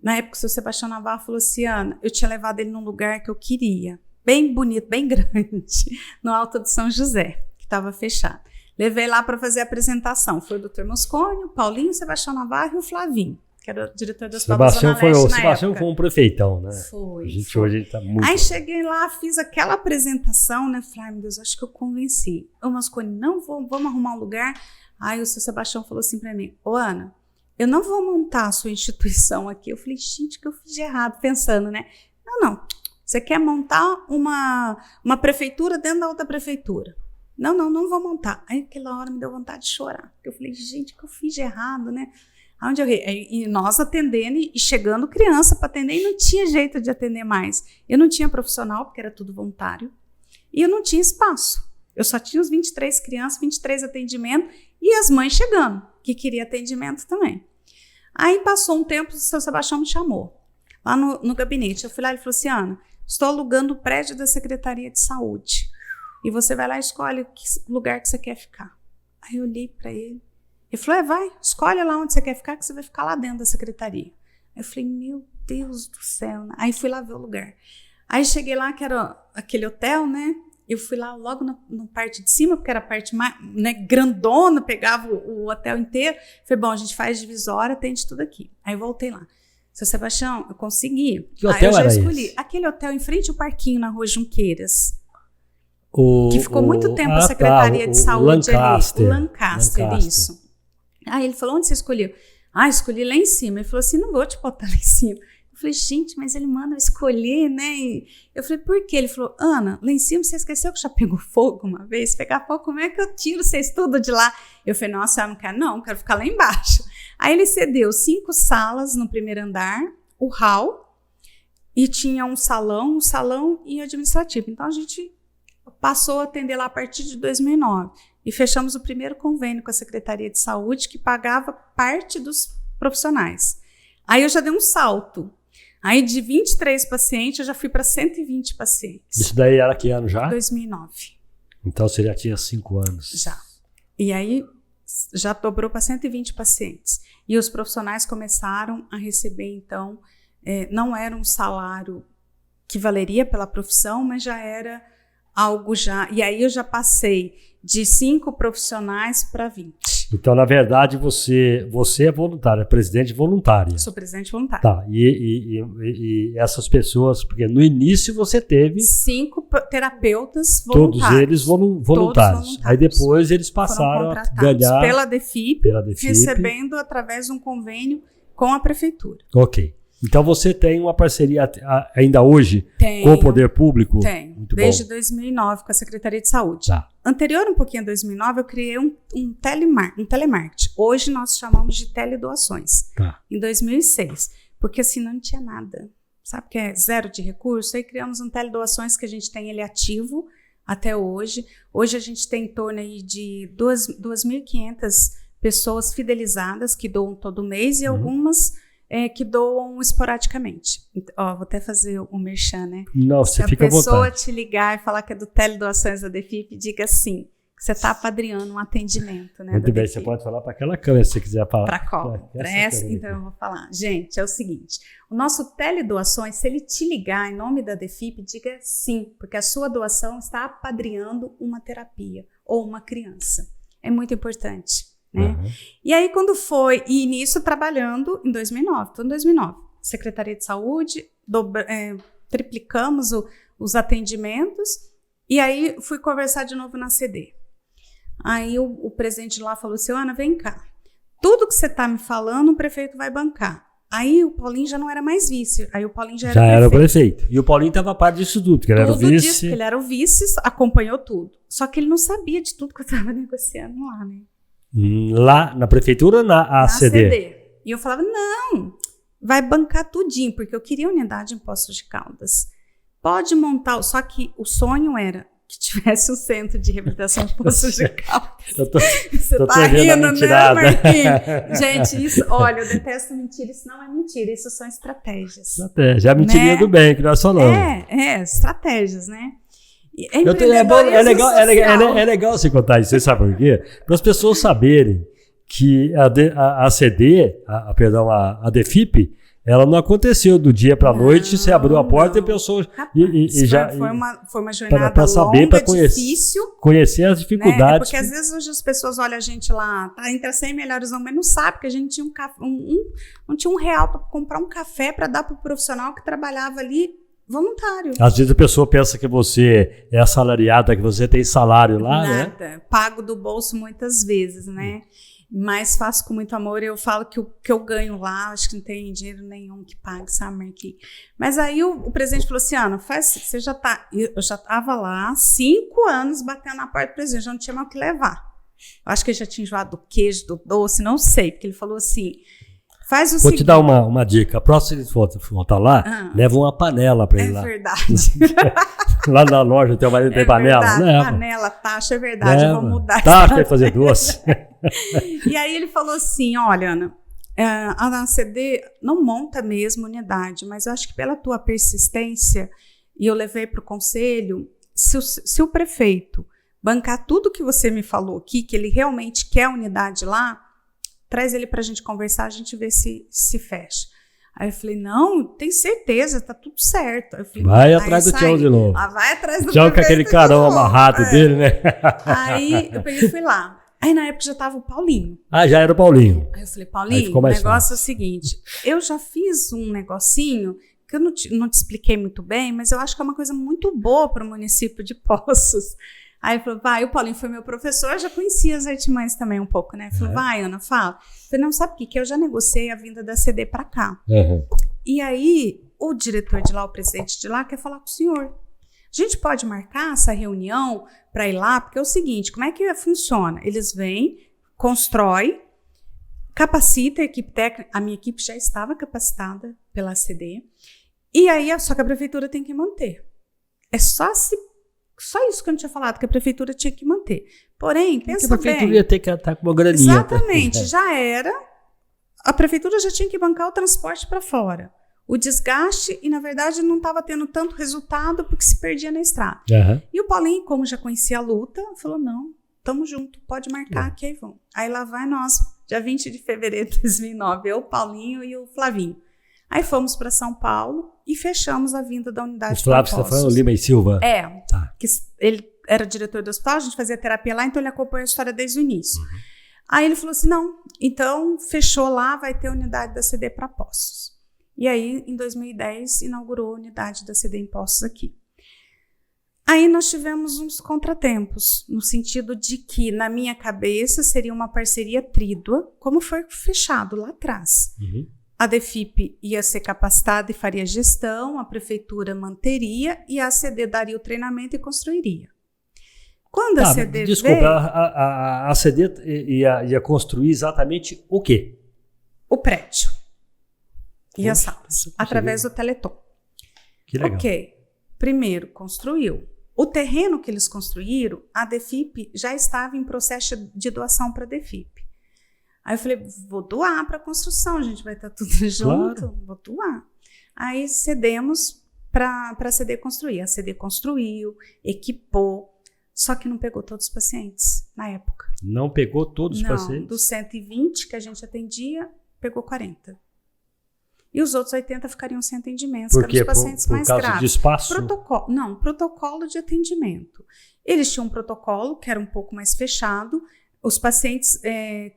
S1: na época o seu Sebastião Navarro falou assim, Ana, eu tinha levado ele num lugar que eu queria, bem bonito, bem grande, no Alto de São José, que estava fechado. Levei lá para fazer a apresentação. Foi o Dr. Moscone, o Paulinho, o Sebastião Navarro e o Flavinho, que era o diretor da Hospital da Zona Leste na época. O Sebastião foi
S2: um prefeitão, né?
S1: Foi.
S2: Hoje ele tá muito...
S1: Aí cheguei lá, fiz aquela apresentação, né? Falei, ai meu Deus, acho que eu convenci. O Moscone, não, vamos arrumar um lugar. Aí o seu Sebastião falou assim para mim, ô Ana, eu não vou montar a sua instituição aqui. Eu falei, gente, o que eu fiz de errado? Pensando, né? Não, você quer montar uma prefeitura dentro da outra prefeitura. Não vou montar. Aí aquela hora me deu vontade de chorar. Eu falei, gente, o que eu fiz de errado, né? Onde eu errei? E nós atendendo e chegando criança para atender e não tinha jeito de atender mais. Eu não tinha profissional, porque era tudo voluntário. E eu não tinha espaço. Eu só tinha os 23 crianças, 23 atendimentos e as mães chegando, que queria atendimento também. Aí passou um tempo, o seu Sebastião me chamou lá no gabinete. Eu fui lá e ele falou assim, Ana, estou alugando o prédio da Secretaria de Saúde. E você vai lá e escolhe o lugar que você quer ficar. Aí eu olhei para ele. Ele falou, vai, escolhe lá onde você quer ficar, que você vai ficar lá dentro da secretaria. Aí eu falei, meu Deus do céu. Aí fui lá ver o lugar. Aí cheguei lá, que era aquele hotel, né? Eu fui lá logo na parte de cima, porque era a parte mais, né, grandona, pegava o hotel inteiro. Falei, bom, a gente faz divisória, atende tudo aqui. Aí voltei lá. Seu Sebastião, eu consegui.
S2: Que hotel
S1: eu já
S2: era
S1: escolhi.
S2: esse?
S1: Aquele hotel em frente ao parquinho na Rua Junqueiras. Que ficou muito tempo a Secretaria de Saúde
S2: Lancaster.
S1: ali. O Lancaster, isso. Aí ele falou, onde você escolheu? Escolhi lá em cima. Ele falou assim, não vou te botar lá em cima. Eu falei, gente, mas ele manda eu escolher, né? E eu falei, por quê? Ele falou, Ana, lá em cima você esqueceu que já pegou fogo uma vez? Se pegar fogo, como é que eu tiro vocês tudo de lá? Eu falei, nossa, eu não quero ficar lá embaixo. Aí ele cedeu 5 salas no primeiro andar, o hall, e tinha um salão e administrativo. Então a gente passou a atender lá a partir de 2009 e fechamos o primeiro convênio com a Secretaria de Saúde que pagava parte dos profissionais. Aí eu já dei um salto. Aí de 23 pacientes eu já fui para 120 pacientes.
S2: Isso daí era que ano já?
S1: 2009.
S2: Então você já tinha 5 anos.
S1: Já. E aí já dobrou para 120 pacientes. E os profissionais começaram a receber, então, não era um salário que valeria pela profissão, mas já era algo já. E aí eu já passei de 5 profissionais para 20.
S2: Então, na verdade, você é voluntária, presidente voluntária.
S1: Sou presidente voluntária.
S2: Tá, e essas pessoas, porque no início você teve
S1: 5 terapeutas voluntários.
S2: Todos eles voluntários. Aí depois eles passaram a ganhar
S1: pela DEFIP, recebendo através de um convênio com a prefeitura.
S2: Ok. Então você tem uma parceria ainda hoje com o poder público?
S1: Tenho. Desde 2009 com a Secretaria de Saúde.
S2: Tá.
S1: Anterior um pouquinho a 2009 eu criei um telemarketing. Hoje nós chamamos de teledoações.
S2: Tá.
S1: Em 2006. Porque assim não tinha nada. Sabe que é zero de recurso? Aí criamos um teledoações que a gente tem ele ativo até hoje. Hoje a gente tem em torno aí de 2.500 pessoas fidelizadas que doam todo mês e algumas que doam esporadicamente. Vou até fazer o merchan, né?
S2: Não, você fica à vontade.
S1: Se a pessoa te ligar e falar que é do Teledoações da DEFIP, diga sim, que você está apadrinhando um atendimento, né?
S2: Muito bem, você pode falar para aquela câmera se você quiser falar.
S1: Para qual? Para essa? Então eu vou falar. Gente, é o seguinte, o nosso Teledoações, se ele te ligar em nome da DEFIP, diga sim, porque a sua doação está apadrinhando uma terapia ou uma criança. É muito importante. Né?
S2: Uhum.
S1: E aí quando foi, e nisso trabalhando em 2009, então em 2009, Secretaria de Saúde, triplicamos os atendimentos, e aí fui conversar de novo na CD. Aí o presidente lá falou assim, Ana, vem cá, tudo que você está me falando o prefeito vai bancar. Aí o Paulinho já não era mais vice, aí o Paulinho já era
S2: prefeito. E o Paulinho estava a par disso tudo, que ele era o vice.
S1: Disso, que ele era o vice, acompanhou tudo. Só que ele não sabia de tudo que eu estava negociando lá, né?
S2: Lá na prefeitura ou na ACD?
S1: E eu falava, não, vai bancar tudinho, porque eu queria unidade em Poços de Caldas. Pode montar, só que o sonho era que tivesse um centro de reabilitação em Poços de Caldas. Você tá rindo, né, Marquinhos? Gente, isso, olha, eu detesto mentira, isso não é mentira, isso são estratégias.
S2: Estratégia, a mentirinha do bem, que nós falamos.
S1: Estratégias, né?
S2: É legal você contar isso, você sabe por quê? Para as pessoas saberem que a CD, a DEFIP, ela não aconteceu do dia para a noite, você abriu a porta e pensou...
S1: Foi uma jornada pra saber, longa, difícil.
S2: Conhecer as dificuldades.
S1: Né? Porque às vezes hoje as pessoas olham a gente lá, tá entre as 100 melhores não, mas não sabe que a gente tinha não tinha R$1 para comprar um café para dar para o profissional que trabalhava ali voluntário.
S2: Às vezes a pessoa pensa que você é assalariada, que você tem salário lá,
S1: Nada.
S2: né?
S1: Pago do bolso muitas vezes, né? Mas faço com muito amor e eu falo que o que eu ganho lá, acho que não tem dinheiro nenhum que pague, sabe, Marquinhos? Mas aí o presidente falou assim, Ana, você já tá... Eu já estava lá 5 anos batendo na porta do presidente, já não tinha mais o que levar. Eu acho que ele já tinha enjoado do queijo, do doce, não sei, porque ele falou assim... Faz o seguinte.
S2: Vou te dar uma dica. A próxima que você voltar lá, leva uma panela para ele lá.
S1: É verdade.
S2: Lá na loja tem panela.
S1: Verdade, panela, taxa, é verdade. Eu vou mudar.
S2: Taxa vai fazer doce.
S1: E aí ele falou assim, olha, Ana, a ACD não monta mesmo unidade, mas eu acho que pela tua persistência, e eu levei para o conselho, se o prefeito bancar tudo que você me falou aqui, que ele realmente quer unidade lá, traz ele pra gente conversar, a gente vê se fecha. Aí eu falei, não, tem certeza, tá tudo certo. Eu falei,
S2: vai atrás do Tchau de novo.
S1: Vai atrás do
S2: Tchau com aquele carão amarrado dele, né?
S1: Aí eu peguei e fui lá. Aí na época já tava o Paulinho.
S2: Ah, já era o Paulinho.
S1: Aí eu falei, Paulinho,
S2: ficou
S1: o
S2: mais
S1: negócio
S2: fácil.
S1: é o seguinte, eu já fiz um negocinho que eu não te expliquei muito bem, mas eu acho que é uma coisa muito boa para o município de Poços. Aí ele falou, vai, o Paulinho foi meu professor, eu já conhecia as artimanhas também um pouco, né? Ele falou, vai, Ana, fala. Eu falei, não, sabe o quê? Que eu já negociei a vinda da CD para cá.
S2: Uhum.
S1: E aí, o diretor de lá, o presidente de lá, quer falar com o senhor. A gente pode marcar essa reunião para ir lá, porque é o seguinte, como é que funciona? Eles vêm, constroem, capacita a equipe técnica, a minha equipe já estava capacitada pela CD, e aí só que a prefeitura tem que manter. É só isso que eu não tinha falado, que a prefeitura tinha que manter. Porém, pensa bem... a prefeitura
S2: ia ter que estar com uma graninha.
S1: Exatamente, já era. A prefeitura já tinha que bancar o transporte para fora. O desgaste, e na verdade não estava tendo tanto resultado porque se perdia na estrada.
S2: Uhum.
S1: E o Paulinho, como já conhecia a luta, falou, não, tamo junto, pode marcar que aí vão. Aí lá vai nós, dia 20 de fevereiro de 2009, eu, o Paulinho e o Flavinho. Aí fomos para São Paulo e fechamos a vinda da unidade.
S2: O Flávio, você está falando Lima e Silva?
S1: É,
S2: tá.
S1: Que ele era diretor do hospital, a gente fazia terapia lá, então ele acompanhou a história desde o início. Uhum. Aí ele falou assim, não, então fechou lá, vai ter unidade da CD para Poços. E aí, em 2010, inaugurou a unidade da CD em Poços aqui. Aí nós tivemos uns contratempos, no sentido de que, na minha cabeça, seria uma parceria trídua, como foi fechado lá atrás. Uhum. A DEFIP ia ser capacitada e faria gestão, a prefeitura manteria e a CD daria o treinamento e construiria. Quando a CD
S2: desculpa,
S1: veio...
S2: a CD ia construir exatamente o quê?
S1: O prédio. E as salas, através do Teleton.
S2: Que legal.
S1: Ok, primeiro construiu. O terreno que eles construíram, a DEFIP já estava em processo de doação para a DEFIP. Aí eu falei, vou doar para a construção, a gente vai estar tudo junto, claro. Vou doar. Aí cedemos para a CD construir. A CD construiu, equipou, só que não pegou todos os pacientes na época.
S2: Não pegou todos os pacientes?
S1: Não, dos 120 que a gente atendia, pegou 40. E os outros 80 ficariam sem atendimento, que eram os pacientes mais graves. Por causa
S2: de espaço?
S1: Protocolo de atendimento. Eles tinham um protocolo que era um pouco mais fechado. Os pacientes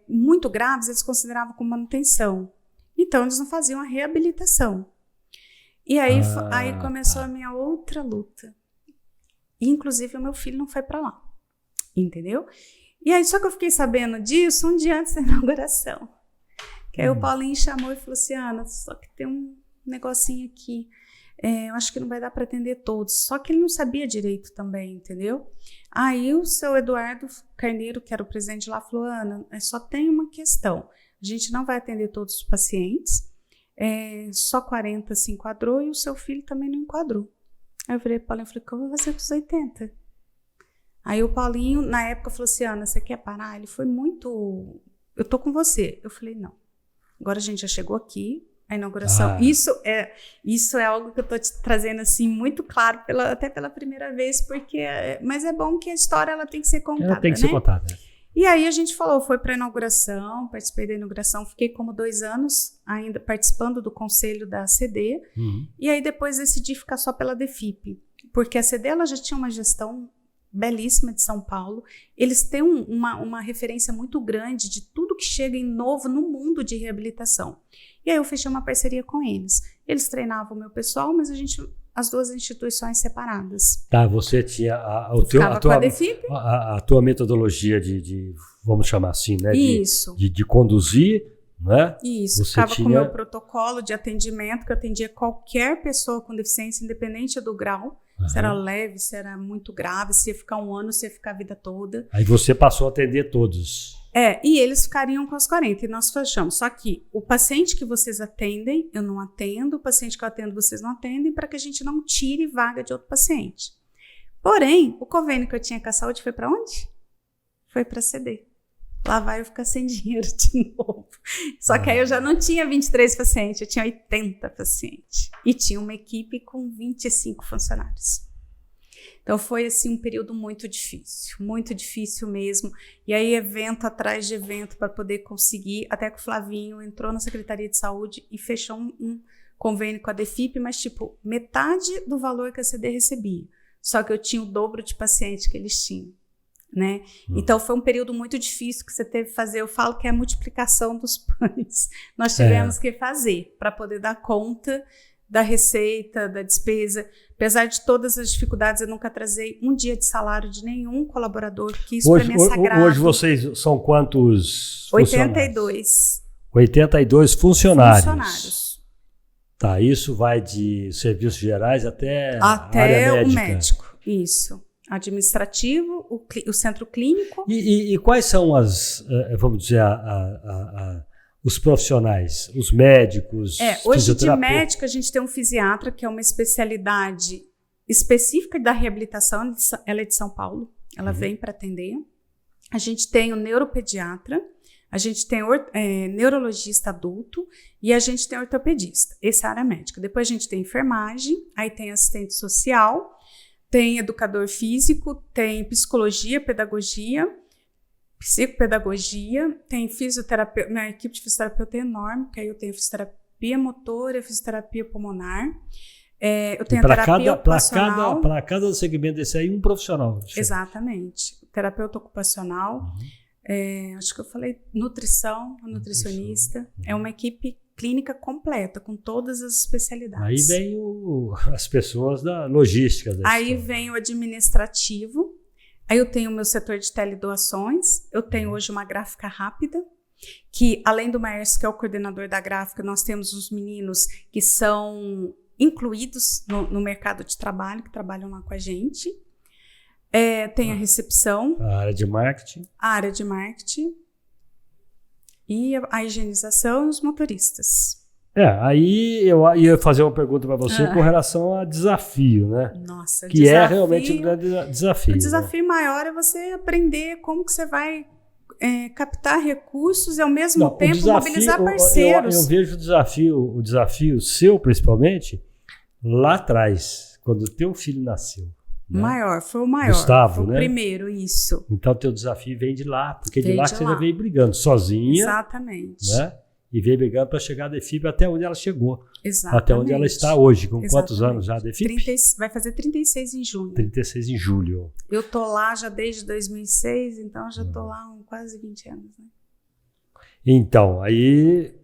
S1: muito graves, eles consideravam como manutenção. Então, eles não faziam a reabilitação. E aí, aí começou a minha outra luta. E, inclusive, o meu filho não foi para lá. Entendeu? E aí, só que eu fiquei sabendo disso um dia antes da inauguração. Que aí o Paulinho chamou e falou assim, Ana, só que tem um negocinho aqui, eu acho que não vai dar para atender todos. Só que ele não sabia direito também, entendeu? Aí o seu Eduardo Carneiro, que era o presidente lá, falou, Ana, só tem uma questão, a gente não vai atender todos os pacientes, só 40 se enquadrou e o seu filho também não enquadrou. Aí eu virei pro Paulinho e falei, o que eu vou fazer com os 80? Aí o Paulinho, na época, falou assim, Ana, você quer parar? Ele foi muito... Eu tô com você. Eu falei, não. Agora a gente já chegou aqui, a inauguração. Isso é algo que eu estou te trazendo assim muito claro, até pela primeira vez, mas é bom que a história ela tem que ser contada.
S2: Ela tem que ser contada.
S1: E aí a gente falou, foi para a inauguração, participei da inauguração, fiquei como 2 anos ainda participando do conselho da CD, e aí depois decidi ficar só pela DEFIP, porque a CD ela já tinha uma gestão belíssima de São Paulo, eles têm uma referência muito grande de tudo que chega em novo no mundo de reabilitação. E aí eu fechei uma parceria com eles. Eles treinavam o meu pessoal, mas as 2 instituições separadas.
S2: Tá, você tinha a tua metodologia de, vamos chamar assim, né?
S1: Isso.
S2: De conduzir, né?
S1: Isso, você ficava com o meu protocolo de atendimento, que eu atendia qualquer pessoa com deficiência, independente do grau. Se era leve, se era muito grave, se ia ficar 1 ano, se ia ficar a vida toda.
S2: Aí você passou a atender todos.
S1: E eles ficariam com os 40, e nós fechamos. Só que o paciente que vocês atendem, eu não atendo, o paciente que eu atendo, vocês não atendem, para que a gente não tire vaga de outro paciente. Porém, o convênio que eu tinha com a saúde foi para onde? Foi para CD. Lá vai eu ficar sem dinheiro de novo. Só que aí eu já não tinha 23 pacientes, eu tinha 80 pacientes. E tinha uma equipe com 25 funcionários. Então foi assim um período muito difícil mesmo. E aí evento atrás de evento para poder conseguir, até que o Flavinho entrou na Secretaria de Saúde e fechou um convênio com a DEFIP, mas tipo, metade do valor que a CD recebia. Só que eu tinha o dobro de pacientes que eles tinham. né? Então foi um período muito difícil que você teve que fazer. Eu falo que é a multiplicação dos pães. Nós tivemos que fazer para poder dar conta da receita, da despesa. Apesar de todas as dificuldades, eu nunca atrasei um dia de salário de nenhum colaborador, que isso para mim é sagrado.
S2: Hoje vocês são quantos
S1: 82.
S2: 82 funcionários. Tá, isso vai de serviços gerais até a área médica.
S1: O médico, isso. Administrativo, o centro clínico.
S2: E quais são vamos dizer, os profissionais, os médicos?
S1: Hoje de médico a gente tem um fisiatra, que é uma especialidade específica da reabilitação, ela é de São Paulo, ela vem para atender. A gente tem o neuropediatra, a gente tem neurologista adulto e a gente tem ortopedista, essa é a área médica. Depois a gente tem enfermagem, aí tem assistente social, tem educador físico, tem psicologia, pedagogia, psicopedagogia, tem fisioterapia, minha equipe de fisioterapeuta é enorme, porque aí eu tenho fisioterapia motora, fisioterapia pulmonar, eu tenho a terapia ocupacional.
S2: Para cada segmento desse aí, um profissional.
S1: Exatamente. Terapeuta ocupacional, acho que eu falei nutrição, nutricionista, é uma equipe clínica completa, com todas as especialidades.
S2: Aí vem as pessoas da logística.
S1: Aí vem o administrativo, aí eu tenho o meu setor de teledoações, eu tenho hoje uma gráfica rápida, que além do Maércio, que é o coordenador da gráfica, nós temos os meninos que são incluídos no mercado de trabalho, que trabalham lá com a gente. Tem a recepção.
S2: A área de marketing.
S1: A área de marketing. E a higienização e os motoristas.
S2: Aí eu ia fazer uma pergunta para você com relação a desafio, né?
S1: Nossa,
S2: que desafio, é realmente um grande desafio.
S1: O desafio maior é você aprender como que você vai captar recursos e ao mesmo tempo mobilizar parceiros.
S2: Eu vejo o desafio seu, principalmente, lá atrás, quando o teu filho nasceu. Né?
S1: Foi o maior.
S2: Gustavo,
S1: foi o
S2: né?
S1: primeiro, isso.
S2: Então, teu desafio vem de lá, porque de lá você já veio brigando sozinha.
S1: Exatamente.
S2: Né? E veio brigando para chegar a DEFIP até onde ela chegou.
S1: Exatamente.
S2: Até onde ela está hoje. Com quantos anos já a DEFIP?
S1: Vai fazer 36 em junho.
S2: 36 em julho.
S1: Eu tô lá já desde 2006, então já tô lá há quase 20 anos. Né?
S2: Então, aí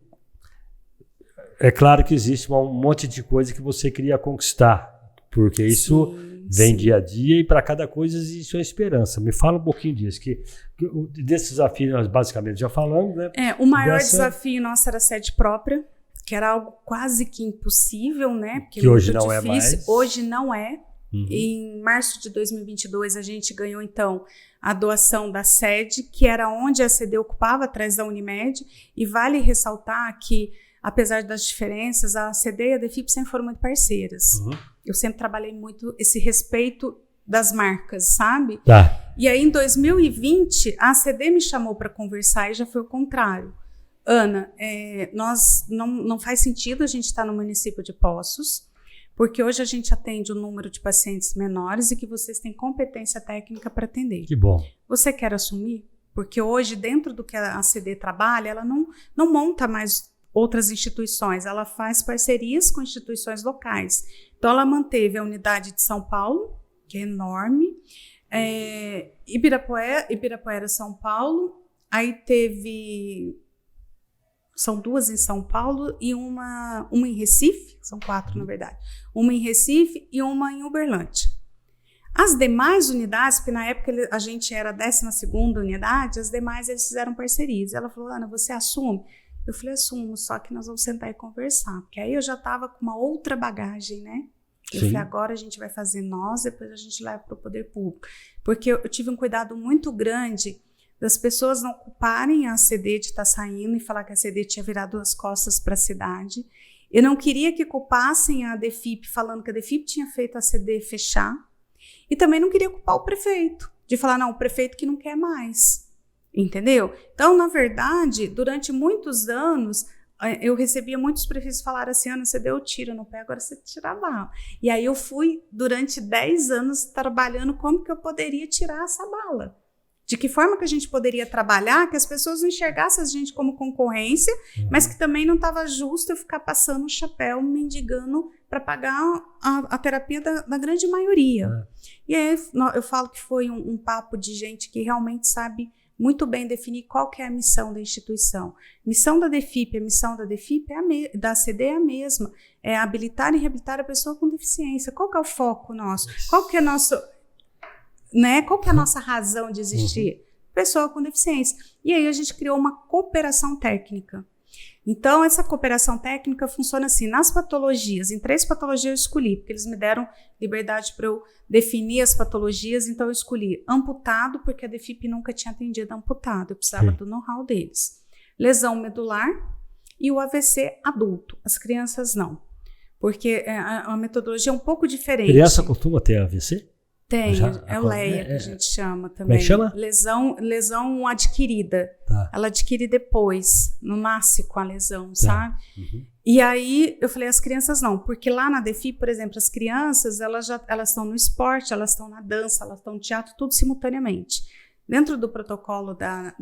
S2: é claro que existe um monte de coisa que você queria conquistar, porque isso vem dia a dia e para cada coisa existe uma esperança. Me fala um pouquinho disso, que desse desafio nós basicamente já falamos, né?
S1: O maior desafio nosso era a sede própria, que era algo quase que impossível, né? Porque
S2: que hoje não difícil.
S1: É mais. Hoje não é. Em março de 2022 a gente ganhou então a doação da sede, que era onde a CD ocupava, atrás da Unimed, e vale ressaltar que apesar das diferenças, a CD e a DEFIP sempre foram muito parceiras. Eu sempre trabalhei muito esse respeito das marcas, sabe?
S2: Tá.
S1: E aí, em 2020, a CD me chamou para conversar e já foi o contrário. Ana, nós não faz sentido a gente estar no município de Poços, porque hoje a gente atende um número de pacientes menores e que vocês têm competência técnica para atender.
S2: Que bom.
S1: Você quer assumir? Porque hoje, dentro do que a CD trabalha, ela não monta mais outras instituições, ela faz parcerias com instituições locais. Então, ela manteve a unidade de São Paulo, que é enorme, Ibirapuera, São Paulo, aí são duas em São Paulo e uma em Recife, são 4 na verdade, uma em Recife e uma em Uberlândia. As demais unidades, porque na época a gente era a 12ª unidade, as demais eles fizeram parcerias. Ela falou, Ana, você assume? Eu falei, assumo, só que nós vamos sentar e conversar. Porque aí eu já estava com uma outra bagagem, né? Eu falei, agora a gente vai fazer nós, depois a gente leva para o poder público. Porque eu tive um cuidado muito grande das pessoas não ocuparem a CD de estar saindo e falar que a CD tinha virado as costas para a cidade. Eu não queria que culpassem a DEFIP falando que a DEFIP tinha feito a CD fechar. E também não queria culpar o prefeito, de falar, não, o prefeito que não quer mais. Entendeu? Então, na verdade, durante muitos anos, eu recebia muitos prefeitos falar assim, Ana, você deu tiro no pé, agora você tira a bala. E aí eu fui, durante 10 anos, trabalhando como que eu poderia tirar essa bala. De que forma que a gente poderia trabalhar, que as pessoas não enxergassem a gente como concorrência, mas que também não estava justo eu ficar passando o chapéu, mendigando para pagar a terapia da grande maioria. E aí eu falo que foi um papo de gente que realmente sabe muito bem definir qual que é a missão da instituição. Missão da DEFIP, a missão da DEFIP, da CD é a mesma, é habilitar e reabilitar a pessoa com deficiência. Qual que é o foco nosso? Qual que é nosso, né? Qual que é a nossa razão de existir? Pessoa com deficiência. E aí a gente criou uma cooperação técnica. Então, essa cooperação técnica funciona assim, nas patologias, em 3 patologias eu escolhi, porque eles me deram liberdade para eu definir as patologias, então eu escolhi amputado, porque a DEFIP nunca tinha atendido amputado, eu precisava do know-how deles. Lesão medular e o AVC adulto, as crianças não, porque a metodologia é um pouco diferente.
S2: Criança costuma ter AVC?
S1: Tem, é o LEA que a gente chama também.
S2: Como é que chama?
S1: Lesão adquirida. Tá. Ela adquire depois, não nasce com a lesão, sabe? E aí eu falei, as crianças não, porque lá na DEFIP, por exemplo, as crianças, elas estão no esporte, elas estão na dança, elas estão no teatro, tudo simultaneamente. Dentro do protocolo da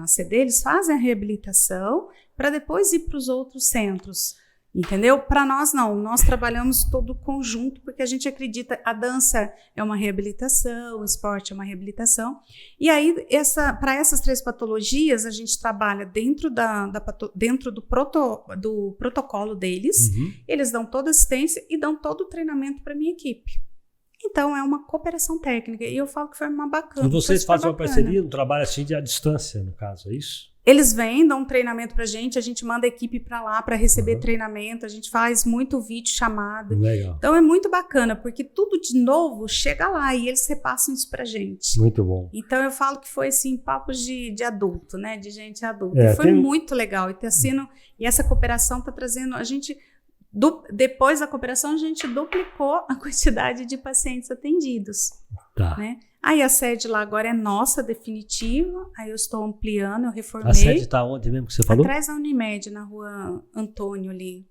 S1: CD, eles fazem a reabilitação para depois ir para os outros centros. Entendeu? Para nós não, nós trabalhamos todo conjunto porque a gente acredita a dança é uma reabilitação, o esporte é uma reabilitação. E aí, para essas 3 patologias, a gente trabalha dentro do protocolo deles, eles dão toda assistência e dão todo o treinamento para a minha equipe. Então, é uma cooperação técnica e eu falo que foi uma bacana.
S2: E vocês fazem uma parceria, um trabalho assim à distância, no caso, é isso?
S1: Eles vêm, dão um treinamento pra gente, a gente manda a equipe para lá para receber treinamento, a gente faz muito vídeo chamada.
S2: Legal.
S1: Então é muito bacana, porque tudo de novo chega lá e eles repassam isso pra gente.
S2: Muito bom.
S1: Então eu falo que foi assim, papos de adulto, né? De gente adulta. E foi muito legal. E essa cooperação tá trazendo, a gente, depois da cooperação, a gente duplicou a quantidade de pacientes atendidos.
S2: Tá.
S1: Né? Aí a sede lá agora é nossa, definitiva. Aí eu estou ampliando, eu reformei.
S2: A sede está onde mesmo que você falou?
S1: Atrás da Unimed, na rua Antônio ali.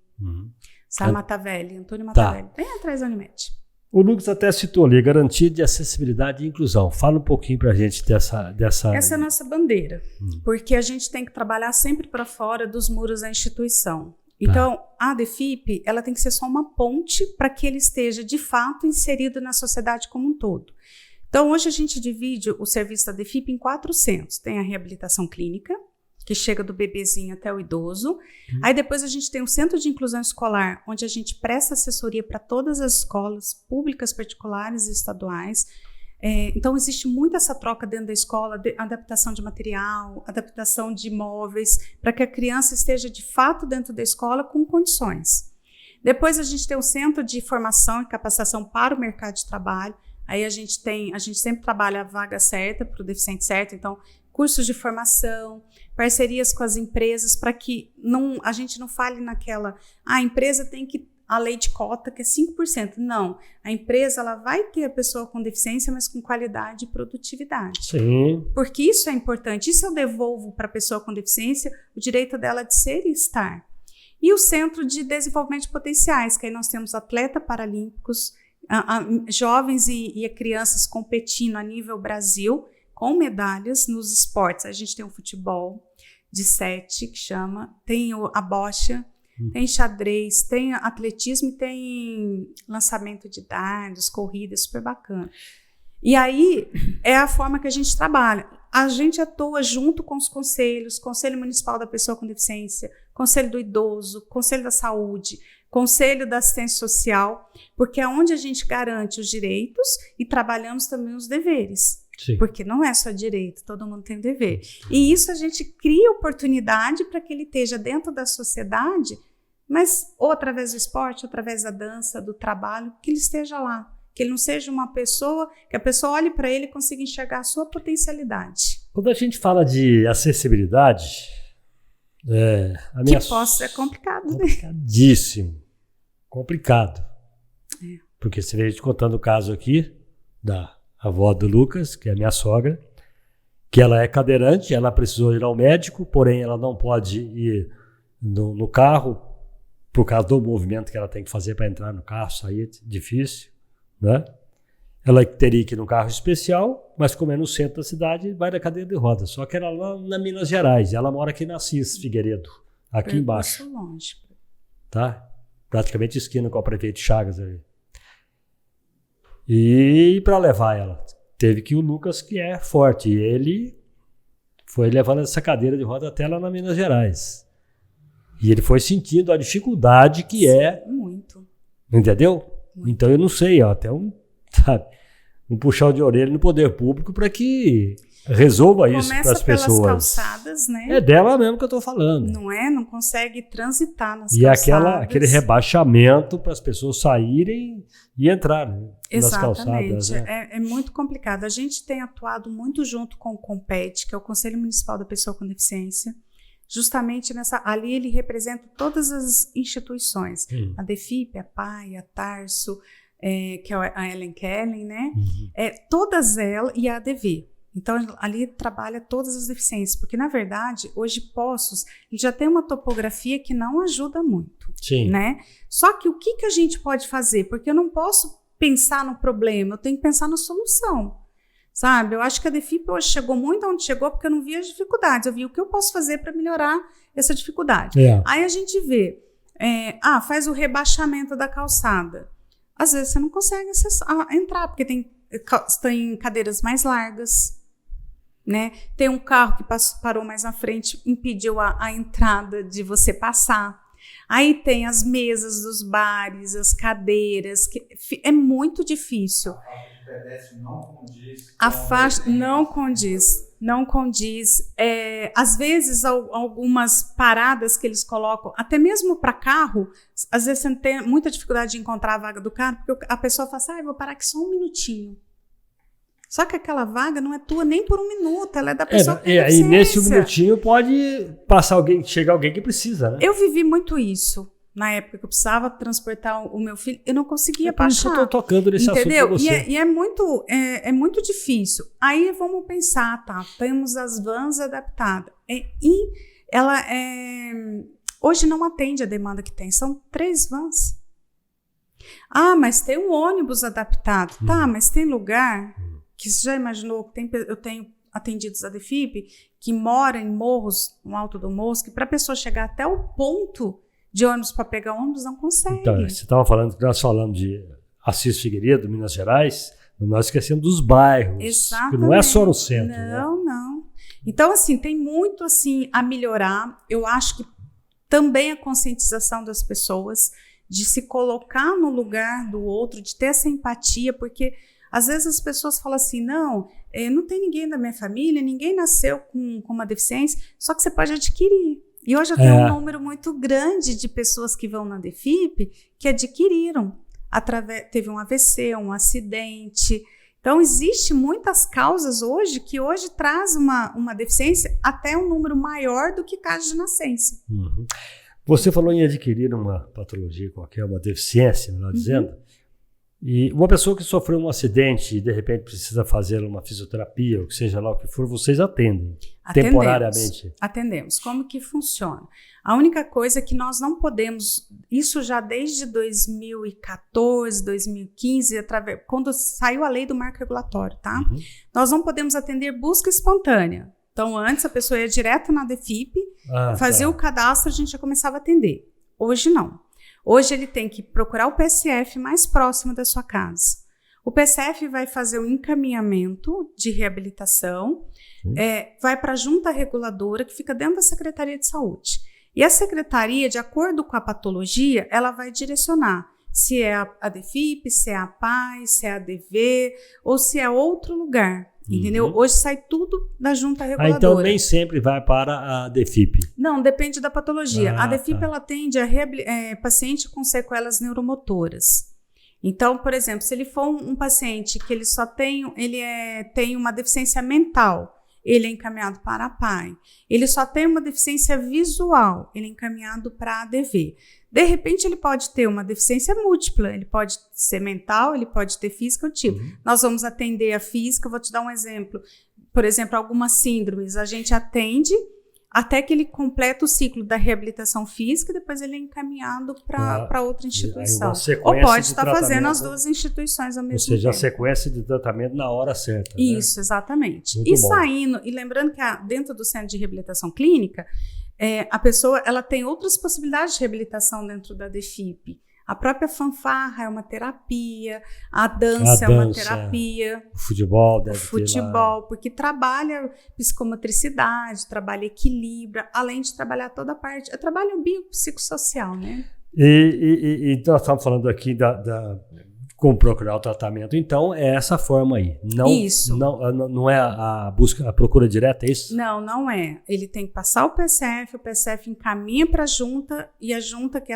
S1: Sabe, Matavelli, Antônio Matavelli. Bem atrás da Unimed.
S2: O Lucas até citou ali, garantia de acessibilidade e inclusão. Fala um pouquinho para a gente dessa...
S1: Essa é a nossa bandeira. Porque a gente tem que trabalhar sempre para fora dos muros da instituição. Então, a DEFIP, ela tem que ser só uma ponte para que ele esteja, de fato, inserido na sociedade como um todo. Então, hoje a gente divide o serviço da DEFIP em 4 centros. Tem a reabilitação clínica, que chega do bebezinho até o idoso. Aí depois a gente tem o Centro de Inclusão Escolar, onde a gente presta assessoria para todas as escolas públicas, particulares e estaduais. Então, existe muito essa troca dentro da escola, adaptação de material, adaptação de imóveis, para que a criança esteja, de fato, dentro da escola com condições. Depois a gente tem o Centro de Formação e Capacitação para o Mercado de Trabalho. Aí a gente sempre trabalha a vaga certa para o deficiente certo, então cursos de formação, parcerias com as empresas para que a gente não fale naquela, a empresa tem que, a lei de cota que é 5%. Não, a empresa ela vai ter a pessoa com deficiência, mas com qualidade e produtividade.
S2: Sim.
S1: Porque isso é importante, isso eu devolvo para a pessoa com deficiência o direito dela de ser e estar. E o Centro de Desenvolvimento de Potenciais, que aí nós temos atletas paralímpicos, jovens e crianças competindo a nível Brasil com medalhas nos esportes. A gente tem o futebol de 7, que chama, tem a bocha, tem xadrez, tem atletismo e tem lançamento de dardos, corrida, super bacana. E aí é a forma que a gente trabalha. A gente atua junto com os conselhos, Conselho Municipal da Pessoa com Deficiência, Conselho do Idoso, Conselho da Saúde, Conselho da Assistência Social, porque é onde a gente garante os direitos e trabalhamos também os deveres. Sim. Porque não é só direito, todo mundo tem dever. E isso a gente cria oportunidade para que ele esteja dentro da sociedade, mas ou através do esporte, ou através da dança, do trabalho, que ele esteja lá. Que ele não seja uma pessoa, que a pessoa olhe para ele e consiga enxergar a sua potencialidade.
S2: Quando a gente fala de acessibilidade,
S1: é complicado, né?
S2: Complicadíssimo. Complicado. Porque você veio te contando o caso aqui da avó do Lucas, que é a minha sogra, que ela é cadeirante, ela precisou ir ao médico, porém ela não pode ir no carro por causa do movimento que ela tem que fazer para entrar no carro, sair, difícil, né? Ela teria que ir num carro especial, mas como é no centro da cidade, vai na cadeira de rodas. Só que ela lá na Minas Gerais, ela mora aqui na Assis Figueiredo, aqui embaixo.
S1: Longe.
S2: Tá? praticamente esquina com a Prefeito Chagas ali. E para levar ela, teve que o Lucas, que é forte, e ele foi levando essa cadeira de roda até lá na Minas Gerais. E ele foi sentindo a dificuldade que é.
S1: Muito.
S2: Entendeu?
S1: Muito.
S2: Então eu não sei, até um puxão de orelha no poder público para que resolva isso para as pessoas.
S1: Começa pelas calçadas, né?
S2: É dela mesmo que eu estou falando.
S1: Não é? Não consegue transitar nas
S2: e
S1: calçadas.
S2: E aquele rebaixamento para as pessoas saírem e entrarem nas calçadas.
S1: Né? É muito complicado. A gente tem atuado muito junto com o CONPET, que é o Conselho Municipal da Pessoa com Deficiência. Justamente ali ele representa todas as instituições. A DEFIP, a PAI, a Tarso, que é a Ellen Kellen, né? Todas elas, e a ADV. Então, ali trabalha todas as deficiências, porque, na verdade, hoje Poços já tem uma topografia que não ajuda muito.
S2: Sim.
S1: Né? Só que o que a gente pode fazer? Porque eu não posso pensar no problema, eu tenho que pensar na solução. Sabe? Eu acho que a DEFIP hoje chegou muito onde chegou porque eu não vi as dificuldades, eu vi o que eu posso fazer para melhorar essa dificuldade. Aí a gente vê, faz o rebaixamento da calçada. Às vezes você não consegue entrar, porque tem cadeiras mais largas, né? Tem um carro que parou mais na frente, impediu a entrada de você passar. Aí tem as mesas dos bares, as cadeiras, que é muito difícil. A faixa não condiz. Às vezes, algumas paradas que eles colocam, até mesmo para carro, às vezes você tem muita dificuldade de encontrar a vaga do carro, porque a pessoa fala assim, vou parar aqui só um minutinho. Só que aquela vaga não é tua nem por um minuto, ela é da pessoa que tem deficiência.
S2: E nesse minutinho pode chegar alguém que precisa, né?
S1: Eu vivi muito isso. Na época que eu precisava transportar o meu filho, eu não conseguia passar.
S2: Eu estou tocando nesse assunto para você.
S1: E é muito difícil. Aí vamos pensar, temos as vans adaptadas. E ela hoje não atende a demanda que tem. São 3 vans. Mas tem um ônibus adaptado. Mas tem lugar que você já imaginou que eu tenho atendidos a DEFIP que mora em morros, no alto do morro, que para a pessoa chegar até o ponto de ônibus para pegar ônibus, não consegue.
S2: Então, você estava falando que nós falamos de Assis Figueiredo, Minas Gerais, nós esquecemos dos bairros.
S1: Exatamente.
S2: Que não é só no centro.
S1: Não. Então, assim, tem muito assim, a melhorar. Eu acho que também a conscientização das pessoas, de se colocar no lugar do outro, de ter essa empatia, porque às vezes as pessoas falam assim, não tem ninguém da minha família, ninguém nasceu com uma deficiência, só que você pode adquirir. E hoje eu tenho um número muito grande de pessoas que vão na DEFIP que adquiriram. Teve um AVC, um acidente. Então, existe muitas causas hoje que hoje traz uma deficiência até um número maior do que casos de nascença.
S2: Uhum. Você falou em adquirir uma patologia qualquer, uma deficiência, melhor dizendo. E uma pessoa que sofreu um acidente e de repente precisa fazer uma fisioterapia, ou que seja lá o que for, vocês atendem temporariamente?
S1: Atendemos. Como que funciona? A única coisa é que nós não podemos, isso já desde 2014, 2015, quando saiu a lei do marco regulatório, tá? Nós não podemos atender busca espontânea. Então, antes a pessoa ia direto na DEFIP, fazia o cadastro, a gente já começava a atender. Hoje não. Hoje ele tem que procurar o PSF mais próximo da sua casa. O PSF vai fazer um encaminhamento de reabilitação, vai para a junta reguladora que fica dentro da Secretaria de Saúde. E a secretaria, de acordo com a patologia, ela vai direcionar se é a DEFIP, se é a PAI, se é a ADV ou se é outro lugar. Entendeu? Hoje sai tudo da junta reguladora.
S2: Então nem sempre vai para a DEFIP.
S1: Não, depende da patologia. A DEFIP ela atende a paciente com sequelas neuromotoras. Então, por exemplo, se ele for um paciente que ele só tem uma deficiência mental, ele é encaminhado para a PAI. Ele só tem uma deficiência visual, ele é encaminhado para a ADV. De repente, ele pode ter uma deficiência múltipla, ele pode ser mental, ele pode ter física ou tipo. Nós vamos atender a física, vou te dar um exemplo. Por exemplo, algumas síndromes, a gente atende até que ele completa o ciclo da reabilitação física e depois ele é encaminhado para outra instituição. Ou pode estar fazendo as duas instituições ao mesmo tempo. Ou seja,
S2: a sequência de tratamento na hora certa.
S1: Isso, exatamente.
S2: Muito bom.
S1: Saindo, e lembrando que dentro do centro de reabilitação clínica, a pessoa ela tem outras possibilidades de reabilitação dentro da DEFIP. A própria fanfarra é uma terapia, a dança é uma terapia.
S2: O futebol deve
S1: porque trabalha psicomotricidade, trabalha equilíbrio, além de trabalhar toda a parte, trabalha o biopsicossocial, né?
S2: E nós estamos falando aqui como procurar o tratamento, então é essa forma aí.
S1: Isso.
S2: Não é a procura direta, é isso?
S1: Não é. Ele tem que passar o PSF encaminha para a junta, e a junta que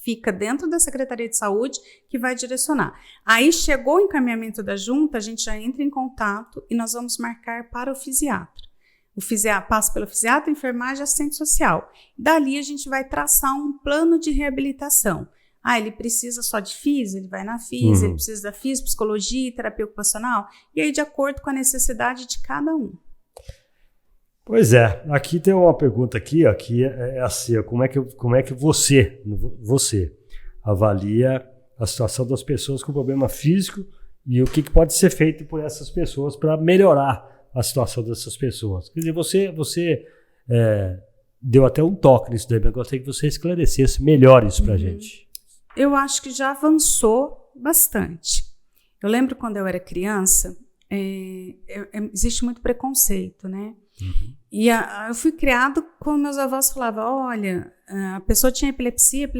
S1: fica dentro da Secretaria de Saúde que vai direcionar. Aí chegou o encaminhamento da junta, a gente já entra em contato e nós vamos marcar para o fisiatra. O fisiatra passa pelo fisiatra, enfermagem e assistente social. Dali a gente vai traçar um plano de reabilitação. Ele precisa só de física, ele vai na física, ele precisa da física, psicologia, terapia ocupacional, e aí de acordo com a necessidade de cada um.
S2: Pois é, aqui tem uma pergunta aqui, ó, que é assim, como é que você avalia a situação das pessoas com problema físico e o que pode ser feito por essas pessoas para melhorar a situação dessas pessoas? Quer dizer, você deu até um toque nisso daí, mas eu gostaria que você esclarecesse melhor isso para a gente.
S1: Eu acho que já avançou bastante. Eu lembro quando eu era criança, existe muito preconceito, né? E eu fui criado com meus avós falavam, olha, a pessoa tinha epilepsia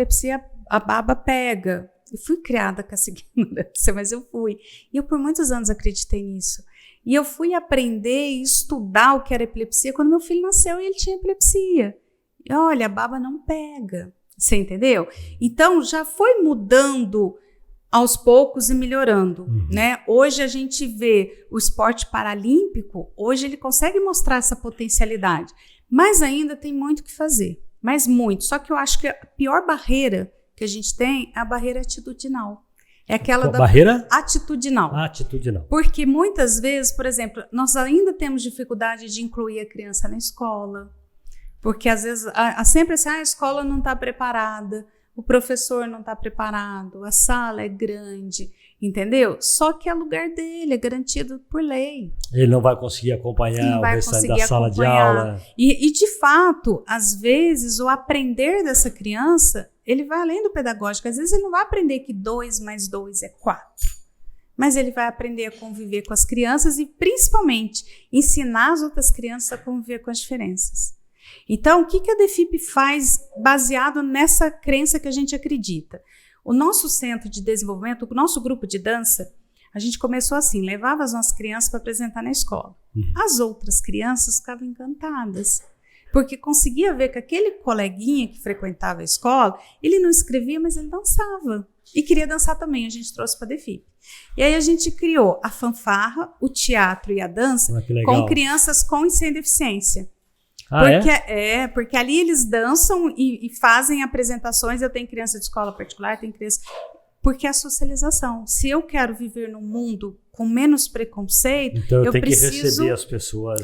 S1: a baba pega. Eu fui criada com essa ignorância, mas eu fui. E eu por muitos anos acreditei nisso. E eu fui aprender e estudar o que era epilepsia quando meu filho nasceu e ele tinha epilepsia. E olha, a baba não pega. Você entendeu? Então, já foi mudando aos poucos e melhorando, né? Hoje a gente vê o esporte paralímpico, hoje ele consegue mostrar essa potencialidade, mas ainda tem muito o que fazer, mas muito. Só que eu acho que a pior barreira que a gente tem é a barreira atitudinal. É aquela
S2: barreira
S1: atitudinal. Porque muitas vezes, por exemplo, nós ainda temos dificuldade de incluir a criança na escola, porque às vezes sempre assim, a escola não está preparada, o professor não está preparado, a sala é grande, entendeu? Só que é lugar dele, é garantido por lei.
S2: Ele não vai conseguir acompanhar o restante da sala de aula.
S1: E de fato, às vezes, o aprender dessa criança, ele vai além do pedagógico. Às vezes ele não vai aprender que 2 mais 2 é 4. Mas ele vai aprender a conviver com as crianças e, principalmente, ensinar as outras crianças a conviver com as diferenças. Então, o que a DEFIP faz baseado nessa crença que a gente acredita? O nosso centro de desenvolvimento, o nosso grupo de dança, a gente começou assim, levava as nossas crianças para apresentar na escola. As outras crianças ficavam encantadas, porque conseguia ver que aquele coleguinha que frequentava a escola, ele não escrevia, mas ele dançava. E queria dançar também, a gente trouxe para a DEFIP. E aí a gente criou a fanfarra, o teatro e a dança com crianças com e sem deficiência. Porque ali eles dançam e fazem apresentações. Eu tenho criança de escola particular, tenho criança... Porque é a socialização. Se eu quero viver num mundo com menos preconceito, então eu preciso
S2: que receber as pessoas.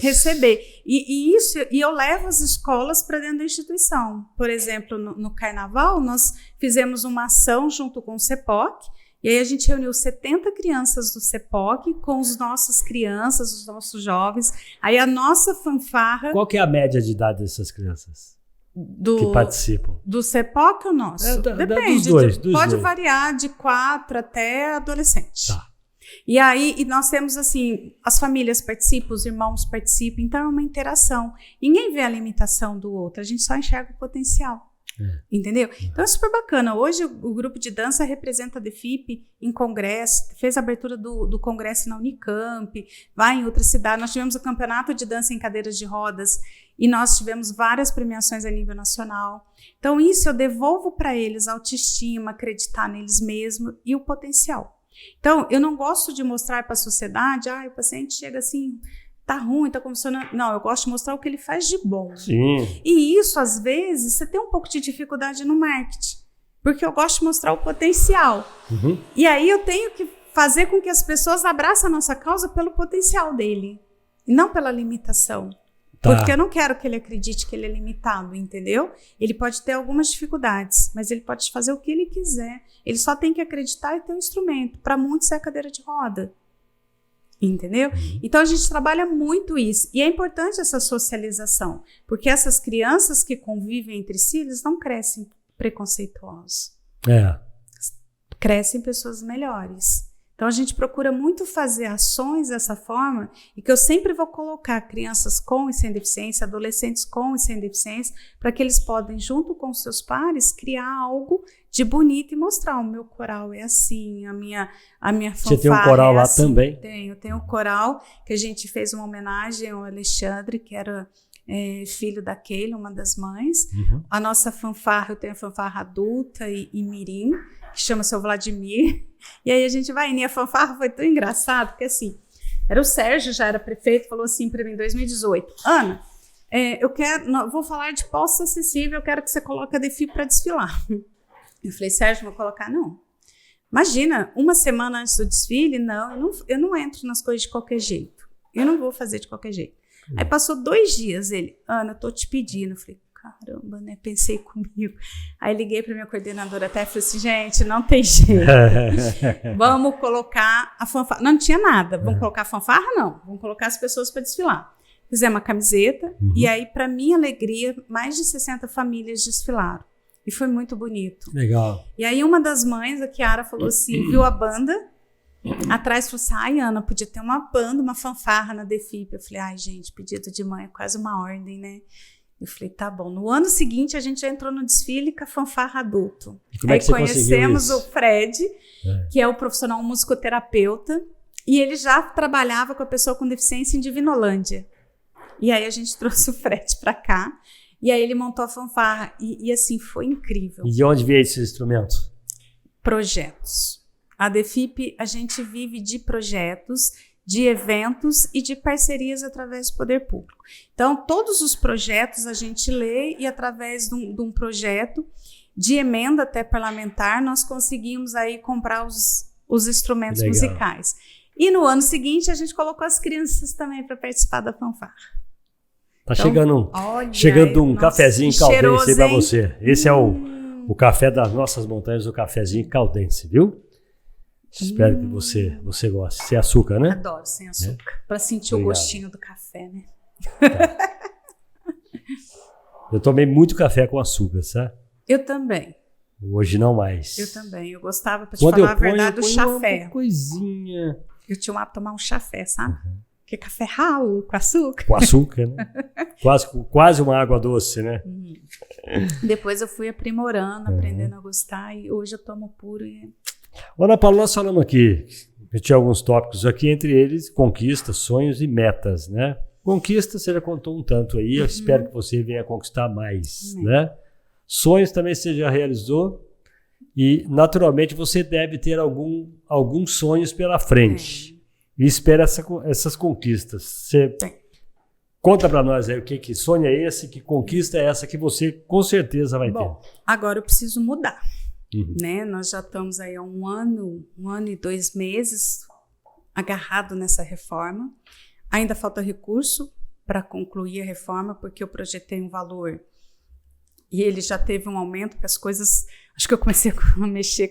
S1: E eu levo as escolas para dentro da instituição. Por exemplo, no Carnaval, nós fizemos uma ação junto com o CEPOC, e aí a gente reuniu 70 crianças do CEPOC com as nossas crianças, os nossos jovens. Aí a nossa fanfarra...
S2: Qual que é a média de idade dessas crianças que participam?
S1: Do CEPOC ou nosso? Depende.
S2: Dos dois.
S1: Pode variar de 4 até adolescente.
S2: Tá.
S1: E aí nós temos assim, as famílias participam, os irmãos participam, então é uma interação. Ninguém vê a limitação do outro, a gente só enxerga o potencial. Entendeu? Então é super bacana. Hoje o grupo de dança representa a DEFIP em congresso, fez a abertura do congresso na Unicamp, vai em outra cidade. Nós tivemos o campeonato de dança em cadeiras de rodas e nós tivemos várias premiações a nível nacional. Então isso eu devolvo para eles a autoestima, acreditar neles mesmos e o potencial. Então eu não gosto de mostrar para a sociedade, o paciente chega assim... tá ruim, tá começando... Não, eu gosto de mostrar o que ele faz de bom.
S2: Sim.
S1: E isso, às vezes, você tem um pouco de dificuldade no marketing. Porque eu gosto de mostrar o potencial. E aí eu tenho que fazer com que as pessoas abracem a nossa causa pelo potencial dele. E não pela limitação. Tá. Porque eu não quero que ele acredite que ele é limitado, entendeu? Ele pode ter algumas dificuldades, mas ele pode fazer o que ele quiser. Ele só tem que acreditar e ter um instrumento. Para muitos é a cadeira de roda. Entendeu? Então a gente trabalha muito isso. E é importante essa socialização, porque essas crianças que convivem entre si, eles não crescem preconceituosos. Crescem pessoas melhores. Então a gente procura muito fazer ações dessa forma, e que eu sempre vou colocar crianças com e sem deficiência, adolescentes com e sem deficiência, para que eles podem, junto com seus pares, criar algo de bonito e mostrar: o meu coral é assim, a minha fanfarra.
S2: Você tem um coral lá
S1: assim.
S2: também?
S1: Tenho um coral que a gente fez uma homenagem ao Alexandre, que era filho da Keila, uma das mães. A nossa fanfarra, eu tenho a fanfarra adulta e mirim, que chama seu Vladimir. E aí a gente vai, e a fanfarra foi tão engraçado, porque assim, era o Sérgio, já era prefeito, falou assim para mim em 2018, Ana, vou falar de posse acessível, eu quero que você coloque a DEFIP para desfilar. Eu falei: Sérgio, não vou colocar não. Imagina, uma semana antes do desfile, eu não entro nas coisas de qualquer jeito, eu não vou fazer de qualquer jeito. Aí passou 2 dias, ele: Ana, eu tô te pedindo. Eu falei: caramba, né? Pensei comigo. Aí liguei para minha coordenadora até e falei assim: gente, não tem jeito. Vamos colocar a fanfarra. Não tinha nada. Vamos colocar a fanfarra? Não. Vamos colocar as pessoas para desfilar. Fizemos uma camiseta e aí, para minha alegria, mais de 60 famílias desfilaram. E foi muito bonito.
S2: Legal.
S1: E aí uma das mães, a Kiara, falou assim, viu a banda atrás, falou assim: ai, Ana, podia ter uma banda, uma fanfarra na DEFIP. Eu falei: ai, gente, pedido de mãe é quase uma ordem, né? Eu falei: tá bom. No ano seguinte, a gente já entrou no desfile com a fanfarra adulto.
S2: Como é que você
S1: conhecemos
S2: conseguiu isso?
S1: O Fred, que é o profissional musicoterapeuta, e ele já trabalhava com a pessoa com deficiência em Divinolândia. E aí a gente trouxe o Fred para cá, e aí ele montou a fanfarra, e assim, foi incrível.
S2: E de onde veio esse instrumento?
S1: Projetos. A DEFIP, a gente vive de projetos, de eventos e de parcerias através do poder público. Então, todos os projetos a gente lê, e através de um projeto de emenda até parlamentar, nós conseguimos aí comprar os instrumentos musicais. E no ano seguinte, a gente colocou as crianças também para participar da fanfarra.
S2: Tá então, chegando um cafezinho caldense aí para você. Esse é o café das nossas montanhas, o cafezinho caldense, viu? Espero que você goste. Sem açúcar, né?
S1: Adoro sem açúcar. Para sentir o gostinho do café, né?
S2: Tá. Eu tomei muito café com açúcar, sabe?
S1: Eu também.
S2: Hoje não mais.
S1: Eu também. Eu gostava, para te falar a verdade, do chafé.
S2: Uma coisinha.
S1: Eu tinha um hábito de tomar um chafé, sabe? Que é café ralo, com açúcar.
S2: Com açúcar, né? quase uma água doce, né?
S1: Depois eu fui aprimorando, aprendendo a gostar, e hoje eu tomo puro e...
S2: Ana Paula, nós falamos aqui, eu tinha alguns tópicos aqui, entre eles conquistas, sonhos e metas, né? Conquista, você já contou um tanto aí, eu espero que você venha conquistar mais, né? Sonhos também você já realizou, e naturalmente você deve ter alguns sonhos pela frente, e espera essas conquistas. Você conta para nós aí que sonho é esse, que conquista é essa que você com certeza vai ter.
S1: Agora eu preciso mudar. Né? Nós já estamos aí há um ano e 2 meses agarrado nessa reforma. Ainda falta recurso para concluir a reforma, porque eu projetei um valor e ele já teve um aumento, porque as coisas... Acho que eu comecei a mexer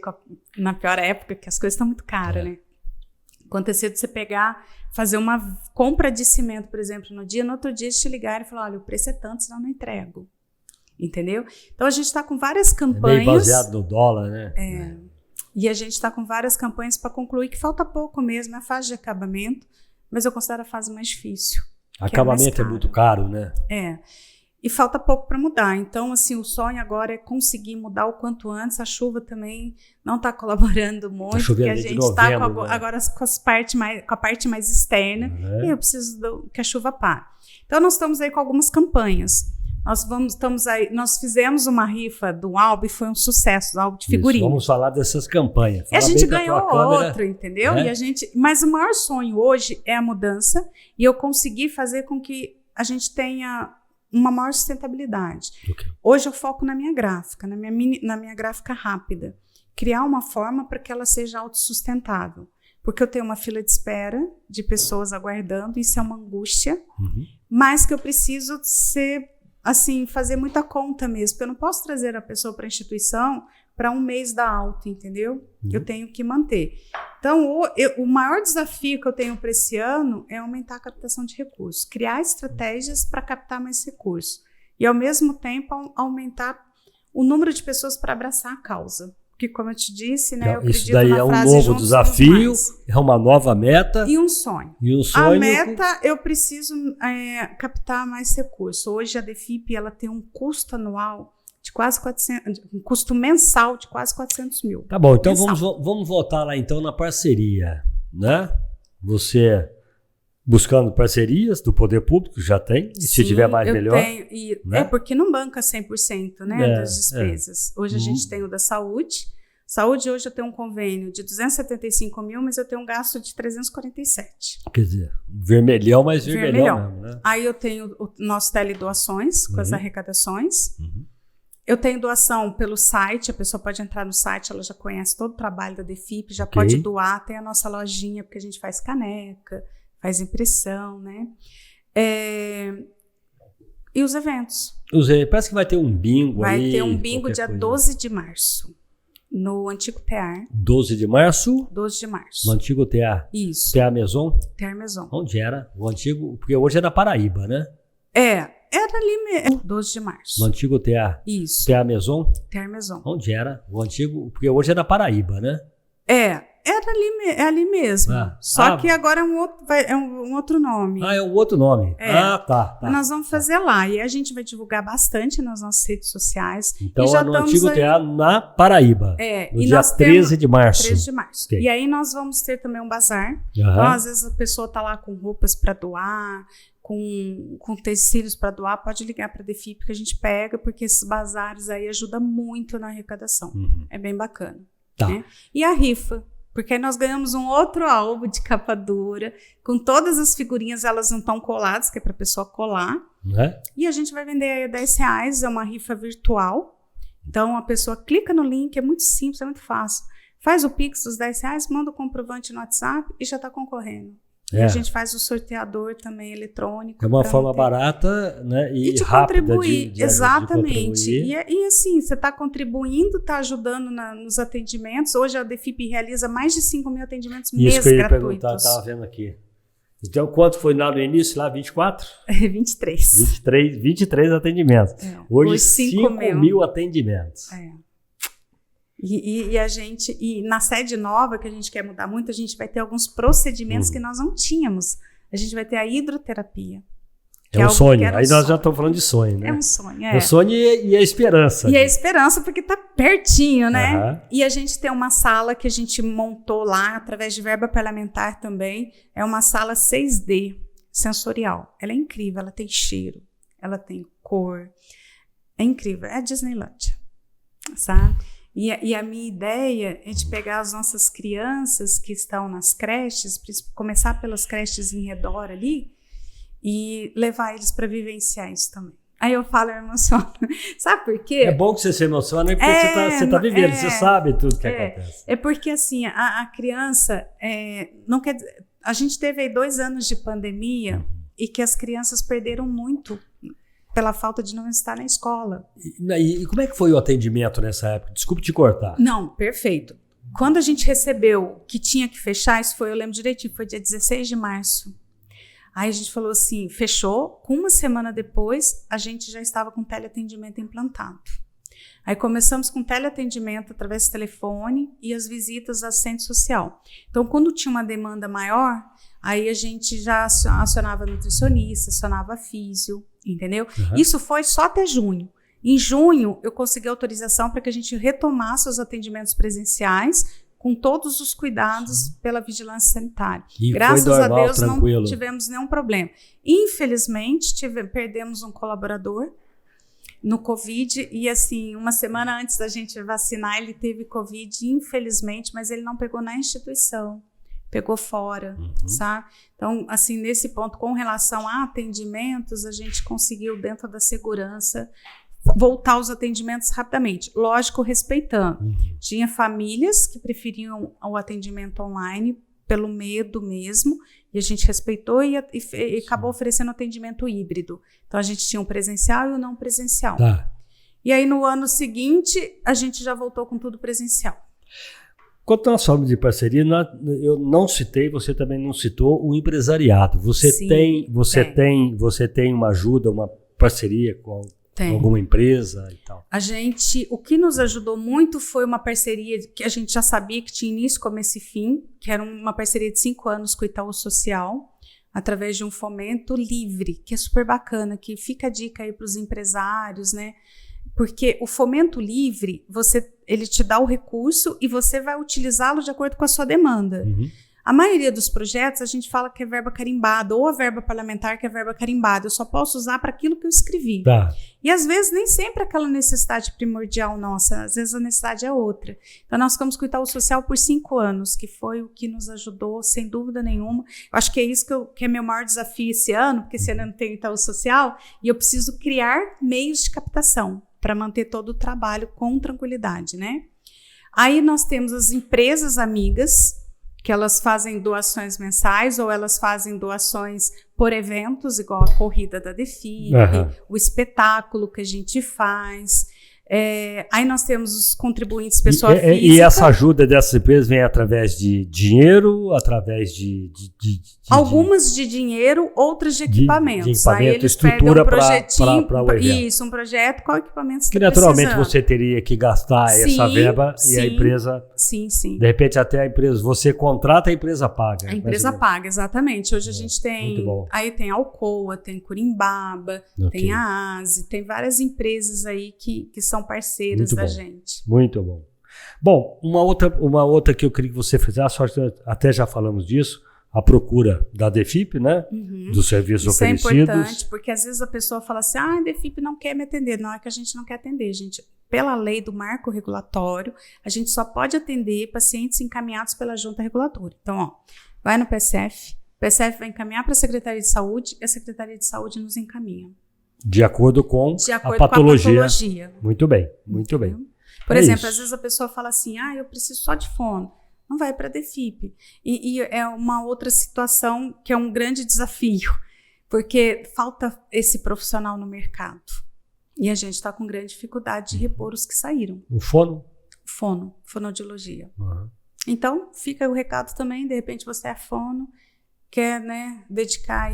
S1: na pior época, que as coisas estão muito caras, né? Aconteceu de você fazer uma compra de cimento, por exemplo, no outro dia eles te ligaram e falaram: olha, o preço é tanto, senão eu não entrego. Entendeu? Então a gente está com várias campanhas.
S2: É meio baseado no dólar, né?
S1: E a gente está com várias campanhas para concluir, que falta pouco mesmo, é a fase de acabamento, mas eu considero a fase mais difícil.
S2: Acabamento é muito caro, né?
S1: E falta pouco para mudar. Então, assim, o sonho agora é conseguir mudar o quanto antes. A chuva também não está colaborando muito, porque a gente está agora com a parte mais externa, e eu preciso que a chuva pare. Então, nós estamos aí com algumas campanhas. Nós fizemos uma rifa do álbum e foi um sucesso, do álbum de figurinha.
S2: Vamos falar dessas campanhas.
S1: E a gente ganhou outro, entendeu? Mas o maior sonho hoje é a mudança, e eu consegui fazer com que a gente tenha uma maior sustentabilidade. Hoje eu foco na minha gráfica, na minha gráfica rápida. Criar uma forma para que ela seja autossustentável. Porque eu tenho uma fila de espera de pessoas aguardando, isso é uma angústia, mas que eu preciso fazer muita conta mesmo, porque eu não posso trazer a pessoa para a instituição para um mês da alta, entendeu? Eu tenho que manter. Então, o maior desafio que eu tenho para esse ano é aumentar a captação de recursos, criar estratégias para captar mais recursos e, ao mesmo tempo, aumentar o número de pessoas para abraçar a causa. Porque, como eu te disse, né, eu
S2: isso daí é um novo desafio, é uma nova meta.
S1: E um sonho. A meta, eu preciso captar mais recursos. Hoje, a DEFIP ela tem um custo anual de quase 400, um custo mensal de quase 400 mil.
S2: Tá bom, então vamos voltar lá então na parceria, né? Você buscando parcerias do poder público, já tem, e se tiver mais melhor.
S1: Tenho, né? É porque não banca 100%, né, das despesas. Hoje a gente tem o da saúde. Saúde, hoje eu tenho um convênio de 275 mil, mas eu tenho um gasto de 347.
S2: Quer dizer, vermelhão, mas vermelhão mesmo, né?
S1: Aí eu tenho o nosso teledoações, com as arrecadações. Eu tenho doação pelo site, a pessoa pode entrar no site, ela já conhece todo o trabalho da DEFIP, já pode doar, tem a nossa lojinha, porque a gente faz caneca, faz impressão, né? E os eventos.
S2: Parece que vai ter um bingo aí.
S1: Vai ter um bingo dia 12 de março, no Antigo Tear.
S2: 12 de março?
S1: 12 de março.
S2: No Antigo Tear.
S1: Isso.
S2: Tear Maison?
S1: Tear Maison.
S2: Onde era? O antigo, porque hoje é na Paraíba, né?
S1: Era ali mesmo, 12 de março.
S2: No Antigo Tear.
S1: Isso.
S2: Tear Maison?
S1: Tear Maison.
S2: Onde era? O antigo, porque hoje é na Paraíba, né?
S1: Era ali mesmo. Só que agora é um outro nome.
S2: É um outro nome. Tá.
S1: Nós vamos fazer lá. E a gente vai divulgar bastante nas nossas redes sociais.
S2: Então é no Antigo Tear na Paraíba. No dia 13 de março.
S1: 13 de março. Okay. E aí nós vamos ter também um bazar. Então, às vezes a pessoa está lá com roupas para doar, com tecidos para doar, pode ligar para a DEFIP que a gente pega, porque esses bazares aí ajudam muito na arrecadação. É bem bacana.
S2: Tá.
S1: Né? E a rifa. Porque aí nós ganhamos um outro álbum de capa dura, com todas as figurinhas, elas não estão coladas, que é para a pessoa colar. E a gente vai vender aí R$10, é uma rifa virtual. Então a pessoa clica no link, é muito simples, é muito fácil. Faz o Pix dos R$10, manda o comprovante no WhatsApp e já está concorrendo. A gente faz o sorteador também eletrônico.
S2: É uma forma barata, né, e
S1: de
S2: rápida
S1: contribuir. Exatamente.
S2: De contribuir.
S1: E assim, você está contribuindo, está ajudando nos atendimentos. Hoje a DEFIP realiza mais de 5 mil atendimentos mês gratuitos. Isso que eu ia perguntar,
S2: estava vendo aqui. Então, quanto foi lá no início? Lá 24?
S1: 23.
S2: 23 atendimentos. Hoje 5 mil atendimentos.
S1: E a gente, na sede nova, que a gente quer mudar muito, a gente vai ter alguns procedimentos que nós não tínhamos. A gente vai ter a hidroterapia.
S2: É um sonho. Aí nós já estamos falando de sonho, né?
S1: É um sonho,
S2: O sonho e a esperança.
S1: E a esperança, porque está pertinho, né? E a gente tem uma sala que a gente montou lá, através de verba parlamentar também. É uma sala 6D, sensorial. Ela é incrível, ela tem cheiro, ela tem cor. É incrível, é a Disneylândia, sabe? E a minha ideia é de pegar as nossas crianças que estão nas creches, começar pelas creches em redor ali, e levar eles para vivenciar isso também. Aí eu falo, eu emociono. Sabe por quê?
S2: É bom que você se emociona, porque você tá vivendo, você sabe tudo que acontece.
S1: É porque assim, a criança, não quer dizer, a gente teve aí 2 anos de pandemia e que as crianças perderam muito pela falta de não estar na escola.
S2: E como é que foi o atendimento nessa época? Desculpe te cortar.
S1: Não, perfeito. Quando a gente recebeu que tinha que fechar, eu lembro direitinho, foi dia 16 de março. Aí a gente falou assim, fechou, com uma semana depois, a gente já estava com teleatendimento implantado. Aí começamos com teleatendimento através do telefone e as visitas à assistente social. Então, quando tinha uma demanda maior, aí a gente já acionava nutricionista, acionava físio, entendeu? Isso foi só até junho. Em junho, eu consegui autorização para que a gente retomasse os atendimentos presenciais com todos os cuidados pela vigilância sanitária.
S2: E
S1: graças
S2: foi normal,
S1: a Deus,
S2: tranquilo.
S1: Não tivemos nenhum problema. Infelizmente, perdemos um colaborador no Covid e assim, uma semana antes da gente vacinar, ele teve Covid, infelizmente, mas ele não pegou na instituição, pegou fora, sabe? Então, assim, nesse ponto, com relação a atendimentos, a gente conseguiu, dentro da segurança, voltar aos atendimentos rapidamente, lógico, respeitando. Tinha famílias que preferiam o atendimento online pelo medo mesmo, e a gente respeitou e acabou oferecendo atendimento híbrido. Então, a gente tinha um presencial e o não presencial.
S2: Tá.
S1: E aí, no ano seguinte, a gente já voltou com tudo presencial.
S2: Quanto nós falamos de parceria, eu não citei, você também não citou o empresariado. Você tem uma ajuda, uma parceria com alguma empresa e tal?
S1: O que nos ajudou muito foi uma parceria que a gente já sabia que tinha início, começo e fim, que era uma parceria de 5 anos com o Itaú Social, através de um fomento livre, que é super bacana, que fica a dica aí para os empresários, né? Porque o fomento livre, ele te dá o recurso e você vai utilizá-lo de acordo com a sua demanda.
S2: Uhum.
S1: A maioria dos projetos, a gente fala que é verba carimbada, ou a verba parlamentar que é verba carimbada. Eu só posso usar para aquilo que eu escrevi.
S2: Tá.
S1: E às vezes nem sempre aquela necessidade primordial nossa, às vezes a necessidade é outra. Então nós ficamos com o Itaú Social por 5 anos, que foi o que nos ajudou, sem dúvida nenhuma. Eu acho que é isso que é meu maior desafio esse ano, porque esse ano eu não tenho Itaú Social, e eu preciso criar meios de captação para manter todo o trabalho com tranquilidade, né? Aí nós temos as empresas amigas, que elas fazem doações mensais ou elas fazem doações por eventos, igual a corrida da DEFIP, o espetáculo que a gente faz. Aí nós temos os contribuintes pessoa física.
S2: E essa ajuda dessas empresas vem através de dinheiro, através
S1: algumas de dinheiro, outras de equipamentos.
S2: De equipamento,
S1: aí eles
S2: estrutura
S1: pedem um projetinho,
S2: para o evento.
S1: Isso, um projeto, qual equipamento você
S2: que
S1: está
S2: naturalmente
S1: precisando.
S2: você teria que gastar essa verba e a empresa...
S1: Sim.
S2: De repente até a empresa, você contrata, a empresa paga.
S1: A empresa paga, exatamente. Hoje a gente tem...
S2: Muito bom.
S1: Aí tem a Alcoa, tem Curimbaba, tem a ASE, tem várias empresas aí que são parceiras da gente.
S2: Muito bom. Bom, uma outra que eu queria que você fizesse, até já falamos disso, a procura da DEFIP, né? Dos serviços oferecidos.
S1: Isso é importante, porque às vezes a pessoa fala assim, a DEFIP não quer me atender. Não é que a gente não quer atender, gente. Pela lei do marco regulatório, a gente só pode atender pacientes encaminhados pela junta regulatória. Então, vai no PSF, o PSF vai encaminhar para a Secretaria de Saúde e a Secretaria de Saúde nos encaminha.
S2: De acordo com a patologia. Muito bem, muito bem.
S1: Por exemplo, às vezes a pessoa fala assim, eu preciso só de fono. Não vai para a DEFIP. E é uma outra situação que é um grande desafio, porque falta esse profissional no mercado. E a gente está com grande dificuldade de repor os que saíram.
S2: O fono?
S1: Fonodiologia. Então, fica o recado também, de repente você é fono, quer, né, dedicar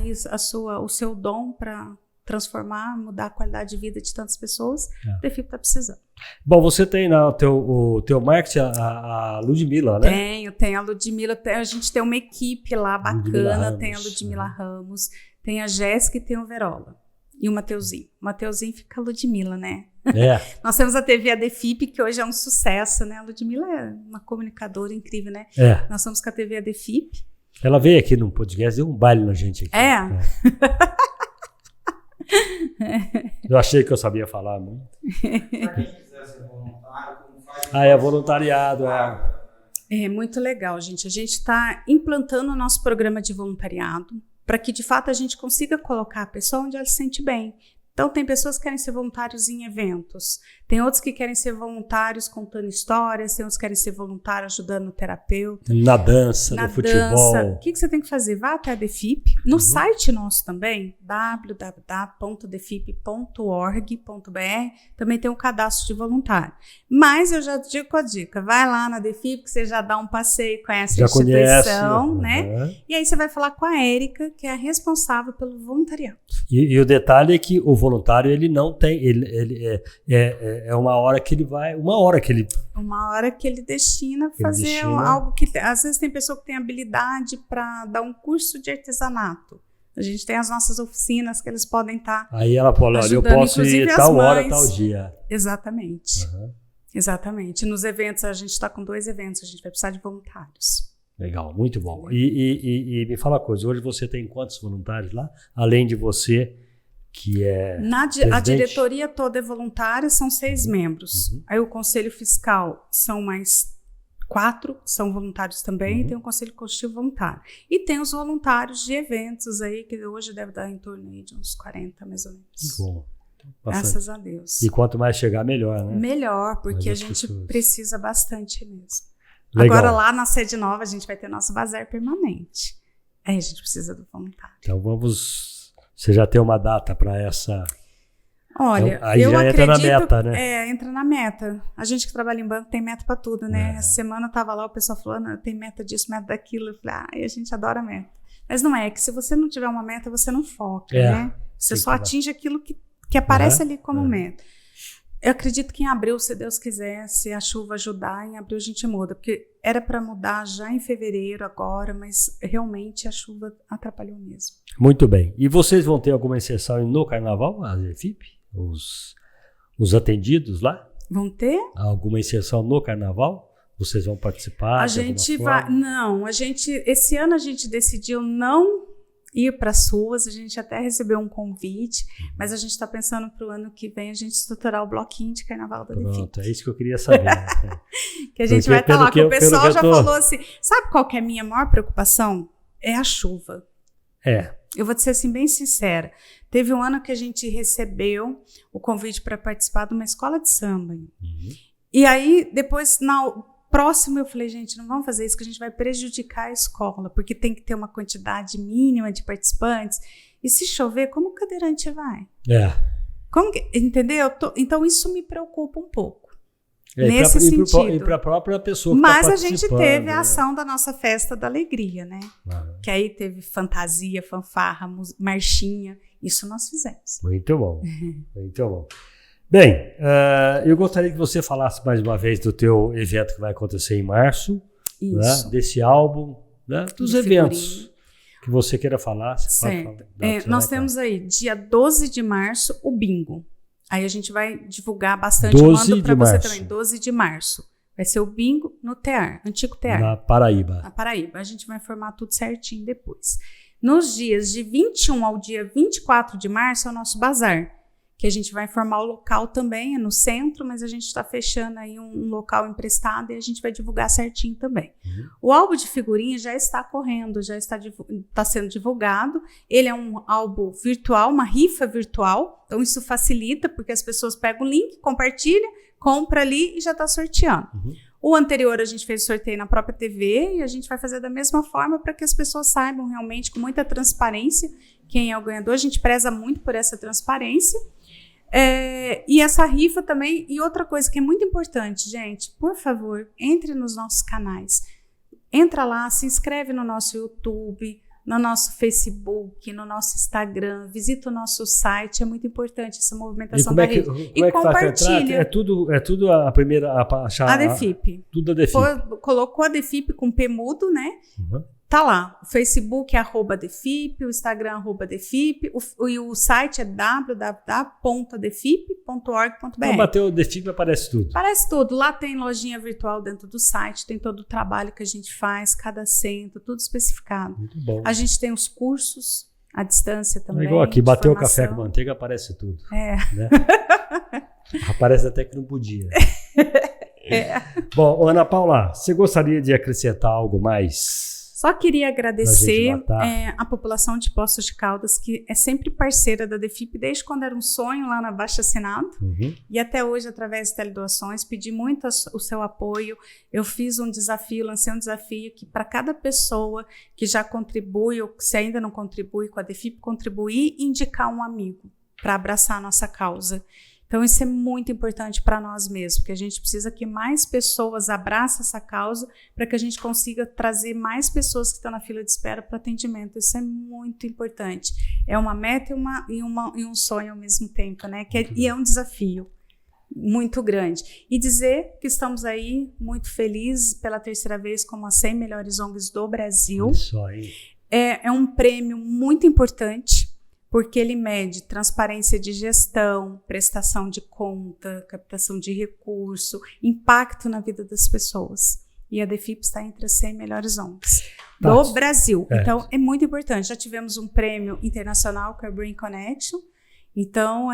S1: o seu dom para transformar, mudar a qualidade de vida de tantas pessoas, a DEFIP está precisando. Bom,
S2: você tem o teu marketing a Ludmila, né?
S1: Tenho a Ludmila, a gente tem uma equipe lá bacana, tem a Ludmila Ramos, tem a Jéssica e tem o Verola. E o Mateuzinho. O Mateuzinho fica a Ludmila, né? Nós temos a TV A DEFIP, que hoje é um sucesso, né? A Ludmila é uma comunicadora incrível, né? Nós estamos com a TV A DEFIP.
S2: Ela veio aqui no podcast, deu um baile na gente aqui. Eu achei que eu sabia falar muito.
S3: Para quem quiser ser voluntário, como faz?
S2: É voluntariado.
S1: É muito legal, gente. A gente está implantando o nosso programa de voluntariado para que, de fato, a gente consiga colocar a pessoa onde ela se sente bem. Então, tem pessoas que querem ser voluntários em eventos, tem outros que querem ser voluntários contando histórias, tem outros que querem ser voluntários ajudando o terapeuta.
S2: Na dança, no futebol.
S1: O que você tem que fazer? Vá até a DEFIP. No site nosso também, www.defip.org.br, também tem um cadastro de voluntário. Mas eu já digo a dica, vai lá na DEFIP, que você já dá um passeio, conhece a instituição, né? E aí você vai falar com a Érica, que é a responsável pelo voluntariado.
S2: E o detalhe é que o voluntário, ele não tem, é uma hora que ele vai, uma hora que ele
S1: destina a fazer algo que, às vezes tem pessoa que tem habilidade para dar um curso de artesanato. A gente tem as nossas oficinas que eles podem estar
S2: aí ela fala, olha, eu posso ir tal hora, tal dia.
S1: Exatamente. Exatamente. Nos eventos, a gente está com 2 eventos, a gente vai precisar de voluntários.
S2: Legal, muito bom. E me fala uma coisa, hoje você tem quantos voluntários lá? Além de você, que é
S1: a diretoria toda é voluntária, são 6 membros. Aí o conselho fiscal são mais 4, são voluntários também, e tem o conselho consultivo voluntário. E tem os voluntários de eventos aí, que hoje deve dar em torno aí de uns 40, mais ou menos.
S2: Bom.
S1: Graças a Deus.
S2: E quanto mais chegar, melhor, né?
S1: Melhor, porque a gente precisa bastante mesmo.
S2: Legal.
S1: Agora lá na sede nova a gente vai ter nosso bazar permanente. Aí a gente precisa do voluntário.
S2: Então você já tem uma data para essa?
S1: Olha,
S2: Então, aí
S1: eu
S2: já
S1: acredito,
S2: entra na meta, né?
S1: entra na meta. A gente que trabalha em banco tem meta para tudo, né?
S2: É.
S1: Essa semana eu tava lá, o pessoal falando, tem meta disso, meta daquilo. Eu falei, a gente adora meta. Mas não é que se você não tiver uma meta, você não foca, né? Você
S2: tem
S1: só
S2: que-
S1: atinge aquilo que aparece ali como
S2: é.
S1: meta. Eu acredito que em abril, se Deus quiser, se a chuva ajudar, em abril a gente muda, porque era para mudar já em fevereiro agora, mas realmente a chuva atrapalhou mesmo.
S2: Muito bem. E vocês vão ter alguma inserção no carnaval, a DEFIP? Os atendidos lá?
S1: Vão ter?
S2: Alguma inserção no carnaval? Vocês vão participar?
S1: A
S2: de
S1: gente
S2: alguma
S1: vai.
S2: forma?
S1: Não, esse ano a gente decidiu não ir para as ruas, a gente até recebeu um convite, mas a gente está pensando para o ano que vem a gente estruturar o bloquinho de carnaval da DEFIP.
S2: Pronto, é isso que eu queria saber.
S1: Que a gente
S2: Porque
S1: vai estar lá, que o pessoal
S2: pelo que
S1: já
S2: eu tô-
S1: falou assim, sabe qual que é a minha maior preocupação? É a chuva. Eu vou te ser assim, bem sincera. Teve um ano que a gente recebeu o convite para participar de uma escola de samba.
S2: Uhum.
S1: E aí, depois, próximo, eu falei, gente, não vamos fazer isso, que a gente vai prejudicar a escola, porque tem que ter uma quantidade mínima de participantes. E se chover, como o cadeirante vai? Entendeu? Então, isso me preocupa um pouco. Nesse sentido.
S2: E para a própria pessoa que
S1: Mas
S2: tá
S1: a gente
S2: participando,
S1: teve a
S2: né?
S1: ação da nossa festa da alegria, né? Que aí teve fantasia, fanfarra, marchinha. Isso nós fizemos.
S2: Muito bom, muito bom. Bem, eu gostaria que você falasse mais uma vez do teu evento que vai acontecer em março,
S1: Isso.
S2: né? Desse álbum, né? Dos
S1: De
S2: eventos
S1: figurinha.
S2: que você queira falar. Você pode
S1: Certo.
S2: falar.
S1: Nós temos aí, dia 12 de março, o bingo. Aí a gente vai divulgar bastante.
S2: 12
S1: Eu mando para
S2: de
S1: você
S2: março.
S1: também, 12 de março. Vai ser o bingo no TEAR, antigo TEAR.
S2: Na Paraíba.
S1: Na Paraíba. A gente vai informar tudo certinho depois. Nos dias de 21 ao dia 24 de março é o nosso bazar, que a gente vai informar o local também, é no centro, mas a gente está fechando aí um local emprestado e a gente vai divulgar certinho também. O álbum de figurinha já está correndo, já está sendo divulgado. Ele é um álbum virtual, uma rifa virtual, então isso facilita, porque as pessoas pegam o link, compartilham, compra ali e já está sorteando. O anterior a gente fez o sorteio na própria TV e a gente vai fazer da mesma forma para que as pessoas saibam realmente com muita transparência quem é o ganhador. A gente preza muito por essa transparência. E essa rifa também, e outra coisa que é muito importante, gente, por favor, entre nos nossos canais. Entra lá, se inscreve no nosso YouTube, no nosso Facebook, no nosso Instagram, visita o nosso site, é muito importante essa movimentação da rede. E compartilha.
S2: É tudo a primeira...
S1: A DEFIP.
S2: Tudo a DEFIP.
S1: Colocou a DEFIP com P mudo, né? Tá lá, o Facebook é @DEFIP, o Instagram @DEFIP, o site é www.adefip.org.br.
S2: Então, bateu o DEFIP, aparece tudo.
S1: Aparece tudo, lá tem lojinha virtual dentro do site, tem todo o trabalho que a gente faz, cada centro, tudo especificado.
S2: Muito bom.
S1: A gente tem os cursos à distância também.
S2: É igual aqui, bateu o
S1: formação.
S2: café com manteiga, aparece tudo.
S1: É.
S2: Né? Aparece até que não podia. Bom, Ana Paula, você gostaria de acrescentar algo mais?
S1: Só queria agradecer
S2: matar.
S1: a população de Poços de Caldas, que é sempre parceira da DEFIP, desde quando era um sonho lá na Baixa Assinado, e até hoje, através de teledoações, pedi muito o seu apoio. Eu fiz um desafio, lancei um desafio que para cada pessoa que já contribui, ou que se ainda não contribui com a DEFIP, contribuir e indicar um amigo para abraçar a nossa causa. Então, isso é muito importante para nós mesmos, porque a gente precisa que mais pessoas abracem essa causa para que a gente consiga trazer mais pessoas que estão na fila de espera para atendimento. Isso é muito importante. É uma meta e um sonho ao mesmo tempo, né? E é um desafio muito grande. E dizer que estamos aí muito felizes pela terceira vez como as 100 melhores ONGs do Brasil.
S2: Isso aí.
S1: É um prêmio muito importante, porque ele mede transparência de gestão, prestação de conta, captação de recurso, impacto na vida das pessoas. E a DEFIP está entre as 100 melhores ONGs do Brasil. Então, é muito importante. Já tivemos um prêmio internacional, que é o Brain Connection. Então,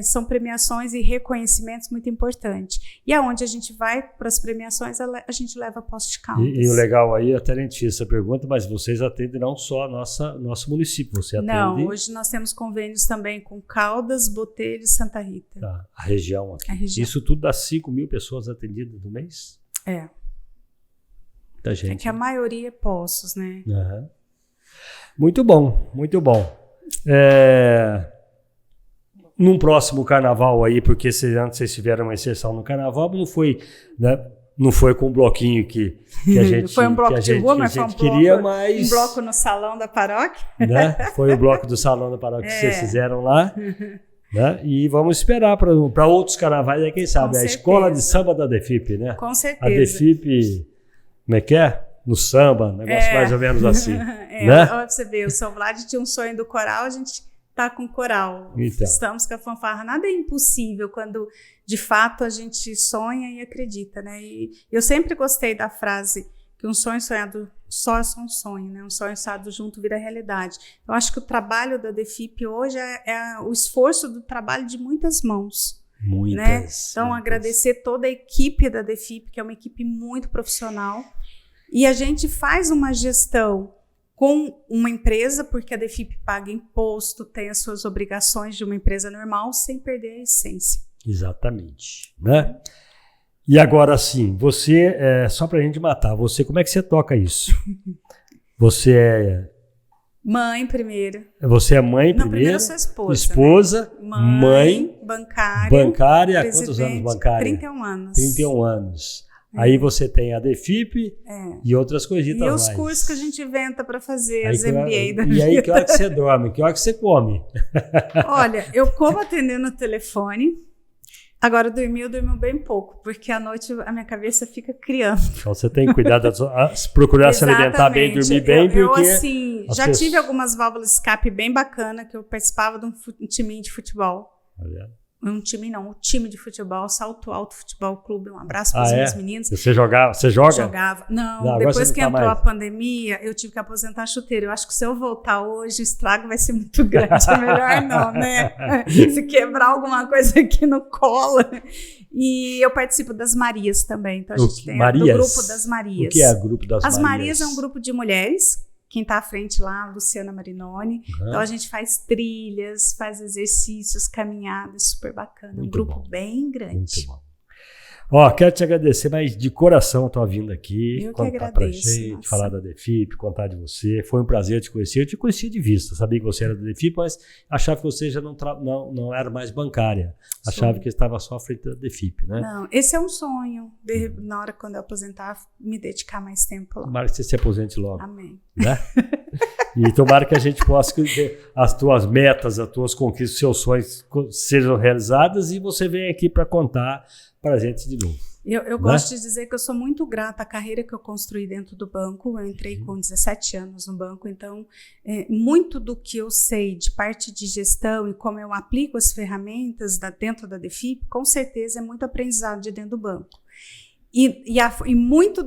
S1: são premiações e reconhecimentos muito importantes. E aonde a gente vai para as premiações, a gente leva Poços de Caldas.
S2: E o legal aí, até nem tinha essa pergunta, mas vocês atendem não só nosso município, você atende...
S1: Não, hoje nós temos convênios também com Caldas, Botelho e Santa Rita.
S2: A região aqui.
S1: A região.
S2: Isso tudo dá 5.000 pessoas atendidas no mês?
S1: É.
S2: Muita gente.
S1: É que a maioria é Poços, né?
S2: Muito bom, muito bom. num próximo carnaval aí, porque antes vocês tiveram uma inserção no carnaval, não foi, né? Não foi com o bloquinho que a gente
S1: foi um bloco de rua, mas foi
S2: um
S1: bloco no salão da paróquia.
S2: Né? Foi o bloco do salão da paróquia que vocês fizeram lá. Né? E vamos esperar para outros carnavais, aí, quem sabe? A escola de samba da DEFIP, né?
S1: Com certeza.
S2: A DEFIP, como é que é? No samba, negócio mais ou menos assim. Né?
S1: Olha, você vê, o São Vlad tinha um sonho do coral, a gente está com coral. Então. Estamos com a fanfarra. Nada é impossível quando, de fato, a gente sonha e acredita, né? E eu sempre gostei da frase que um sonho sonhado só é só um sonho, né? Um sonho sonhado junto vira realidade. Eu acho que o trabalho da DEFIP hoje é o esforço do trabalho de muitas mãos. Né? Então, agradecer toda a equipe da DEFIP, que é uma equipe muito profissional. E a gente faz uma gestão com uma empresa, porque a DEFIP paga imposto, tem as suas obrigações de uma empresa normal, sem perder a essência.
S2: Exatamente. Né? E agora sim, você, só pra gente matar, você, como é que você toca isso? Você é...
S1: Mãe primeiro.
S2: Você é mãe primeiro?
S1: Não, primeiro eu sou esposa.
S2: Esposa,
S1: né?
S2: Mãe,
S1: bancária.
S2: Há quantos anos bancária?
S1: 31 anos.
S2: 31 anos. Aí você tem a DEFIP e outras coisitas mais.
S1: E os cursos que a gente inventa para fazer, as MBA da vida.
S2: E aí, que hora que você dorme? Que hora que você come?
S1: Olha, eu como atendendo o telefone. Agora, eu durmo bem pouco, porque à noite a minha cabeça fica criando.
S2: Então você tem que cuidar procurar se alimentar bem, dormir bem, porque...
S1: Eu assim, já tive algumas válvulas de escape bem bacana, que eu participava de um timinho de futebol. Um time não, um time de futebol, Salto Alto Futebol Clube. Um abraço para os meus meninos.
S2: Você jogava? Você joga?
S1: Jogava. Não, depois que entrou a pandemia, eu tive que aposentar a chuteira. Eu acho que se eu voltar hoje, o estrago vai ser muito grande. É melhor não, né? Se quebrar alguma coisa aqui no colo. E eu participo das Marias também. Então a gente tem do Grupo das Marias.
S2: O que é o Grupo das Marias?
S1: As Marias é um grupo de mulheres. Quem está à frente lá, a Luciana Marinoni. Então, a gente faz trilhas, faz exercícios, caminhadas, super bacana. Muito um grupo bem grande.
S2: Muito bom. Ó, quero te agradecer, mas de coração a tua vinda aqui.
S1: Eu
S2: contar
S1: que agradeço.
S2: Pra gente, falar da DEFIP, contar de você. Foi um prazer te conhecer. Eu te conhecia de vista, sabia que você era da DEFIP, mas achava que você já não era mais bancária. Achava que estava só à frente da DEFIP, né?
S1: Não, esse é um sonho. Na hora quando eu aposentar, me dedicar mais tempo lá.
S2: Tomara que você se aposente logo.
S1: Amém.
S2: Né? E tomara que a gente possa ter as tuas metas, as tuas conquistas, os seus sonhos sejam realizadas e você venha aqui para contar para a gente de novo.
S1: Eu gosto de dizer que eu sou muito grata à carreira que eu construí dentro do banco. Eu entrei com 17 anos no banco, então muito do que eu sei de parte de gestão e como eu aplico as ferramentas dentro da DEFIP, com certeza é muito aprendizado de dentro do banco. E muito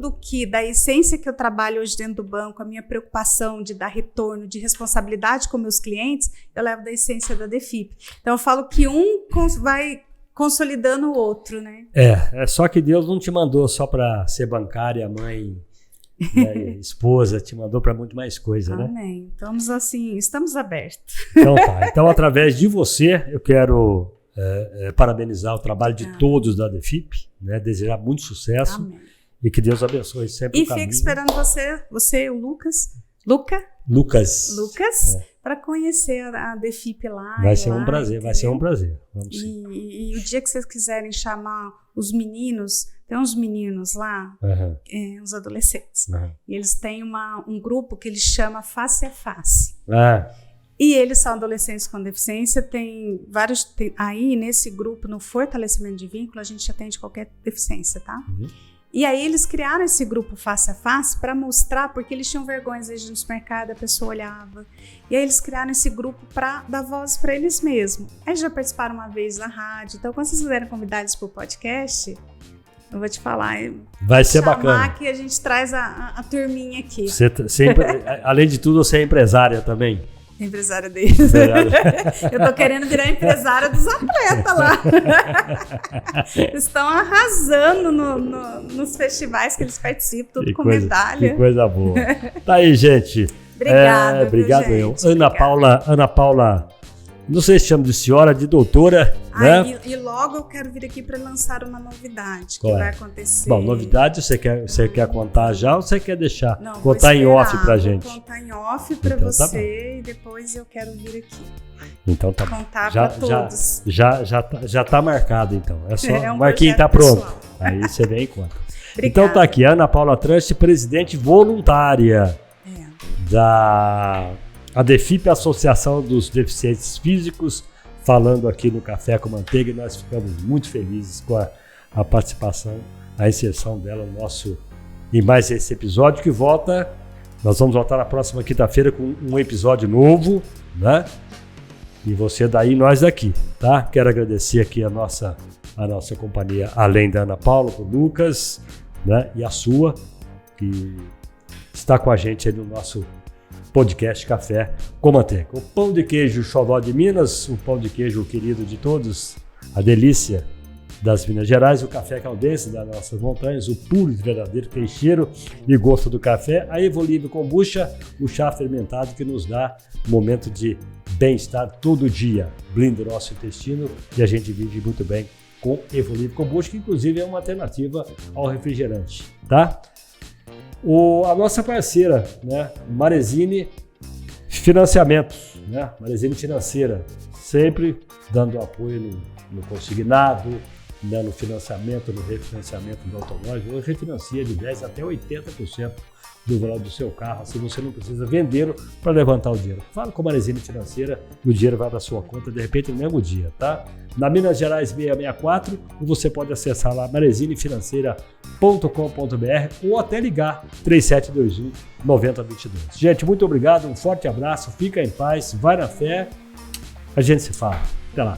S1: da essência que eu trabalho hoje dentro do banco, a minha preocupação de dar retorno, de responsabilidade com meus clientes, eu levo da essência da DEFIP. Então eu falo que um vai consolidando o outro, né? É
S2: só que Deus não te mandou só para ser bancária, mãe, né, esposa, te mandou para muito mais coisa, né?
S1: Amém. Estamos abertos.
S2: Então tá. Então, através de você, eu quero parabenizar o trabalho de todos da DEFIP, né? Desejar muito sucesso.
S1: Amém.
S2: E que Deus abençoe sempre o caminho.
S1: E fico esperando você e o Lucas, para conhecer a DEFIP lá.
S2: Vai ser um prazer, vai ser um prazer. Vamos sim.
S1: E o dia que vocês quiserem chamar os meninos, tem uns meninos lá, uns adolescentes, e eles têm um grupo que eles chama Face a Face. E eles são adolescentes com deficiência, tem vários... aí, nesse grupo, no fortalecimento de vínculo, a gente atende qualquer deficiência, tá? E aí eles criaram esse grupo Face a Face para mostrar, porque eles tinham vergonha, às vezes, no supermercado, a pessoa olhava. E aí eles criaram esse grupo para dar voz para eles mesmos. Aí já participaram uma vez na rádio. Então, quando vocês quiserem convidar eles para o podcast, eu vou te falar.
S2: Vai ser bacana.
S1: Que a gente traz a turminha aqui.
S2: Você sempre, além de tudo, você é empresária também.
S1: Empresária deles. Eu tô querendo virar empresária dos atletas lá. Eles estão arrasando nos festivais que eles participam, tudo com medalha.
S2: Que coisa boa. Tá aí, gente.
S1: Obrigada.
S2: Obrigado,
S1: gente?
S2: Ana Paula Não sei se chama de senhora, de doutora, né?
S1: E logo eu quero vir aqui para lançar uma novidade
S2: Qual
S1: que
S2: é?
S1: vai acontecer.
S2: Bom, novidade você quer contar já ou você quer deixar?
S1: Não,
S2: contar em off pra gente?
S1: Vou contar em off para
S2: Então, tá
S1: você e depois eu quero vir aqui.
S2: Então tá
S1: contar
S2: já,
S1: para todos.
S2: Já tá marcado, então. É só
S1: um
S2: o Marquinhos tá
S1: projeto
S2: pronto.
S1: pessoal.
S2: Aí você vem e conta.
S1: Obrigada.
S2: Então tá aqui, Ana Paula Tranche, presidente voluntária da ADEFIP, Associação dos Deficientes Físicos, falando aqui no Café com Manteiga, e nós ficamos muito felizes com a participação, a inserção dela no nosso, em mais esse episódio que volta. Nós vamos voltar na próxima quinta-feira com um episódio novo, né? E você daí, nós daqui, tá? Quero agradecer aqui a nossa companhia, além da Ana Paula, o Lucas, né? E a sua, que está com a gente aí no nosso podcast Café com Manteiga. O pão de queijo Xodó de Minas, o pão de queijo querido de todos, a delícia das Minas Gerais, o café caldense das nossas montanhas, o puro e verdadeiro que tem cheiro e gosto do café, a Evolível Kombucha, o chá fermentado que nos dá um momento de bem-estar todo dia, blinda o nosso intestino e a gente vive muito bem com Evolível Kombucha, que inclusive é uma alternativa ao refrigerante, tá? A nossa parceira, né, Marezine Financiamentos, né, Marezine Financeira, sempre dando apoio no consignado, né, no financiamento, no refinanciamento do automóvel, refinancia de 10% até 80% do valor do seu carro, assim você não precisa vendê-lo para levantar o dinheiro. Fala com a Marezine Financeira e o dinheiro vai para a sua conta, de repente, no mesmo dia, tá? Na Minas Gerais 664, ou você pode acessar lá marezinefinanceira.com.br ou até ligar 3721-9022. Gente, muito obrigado, um forte abraço, fica em paz, vai na fé, a gente se fala. Até lá.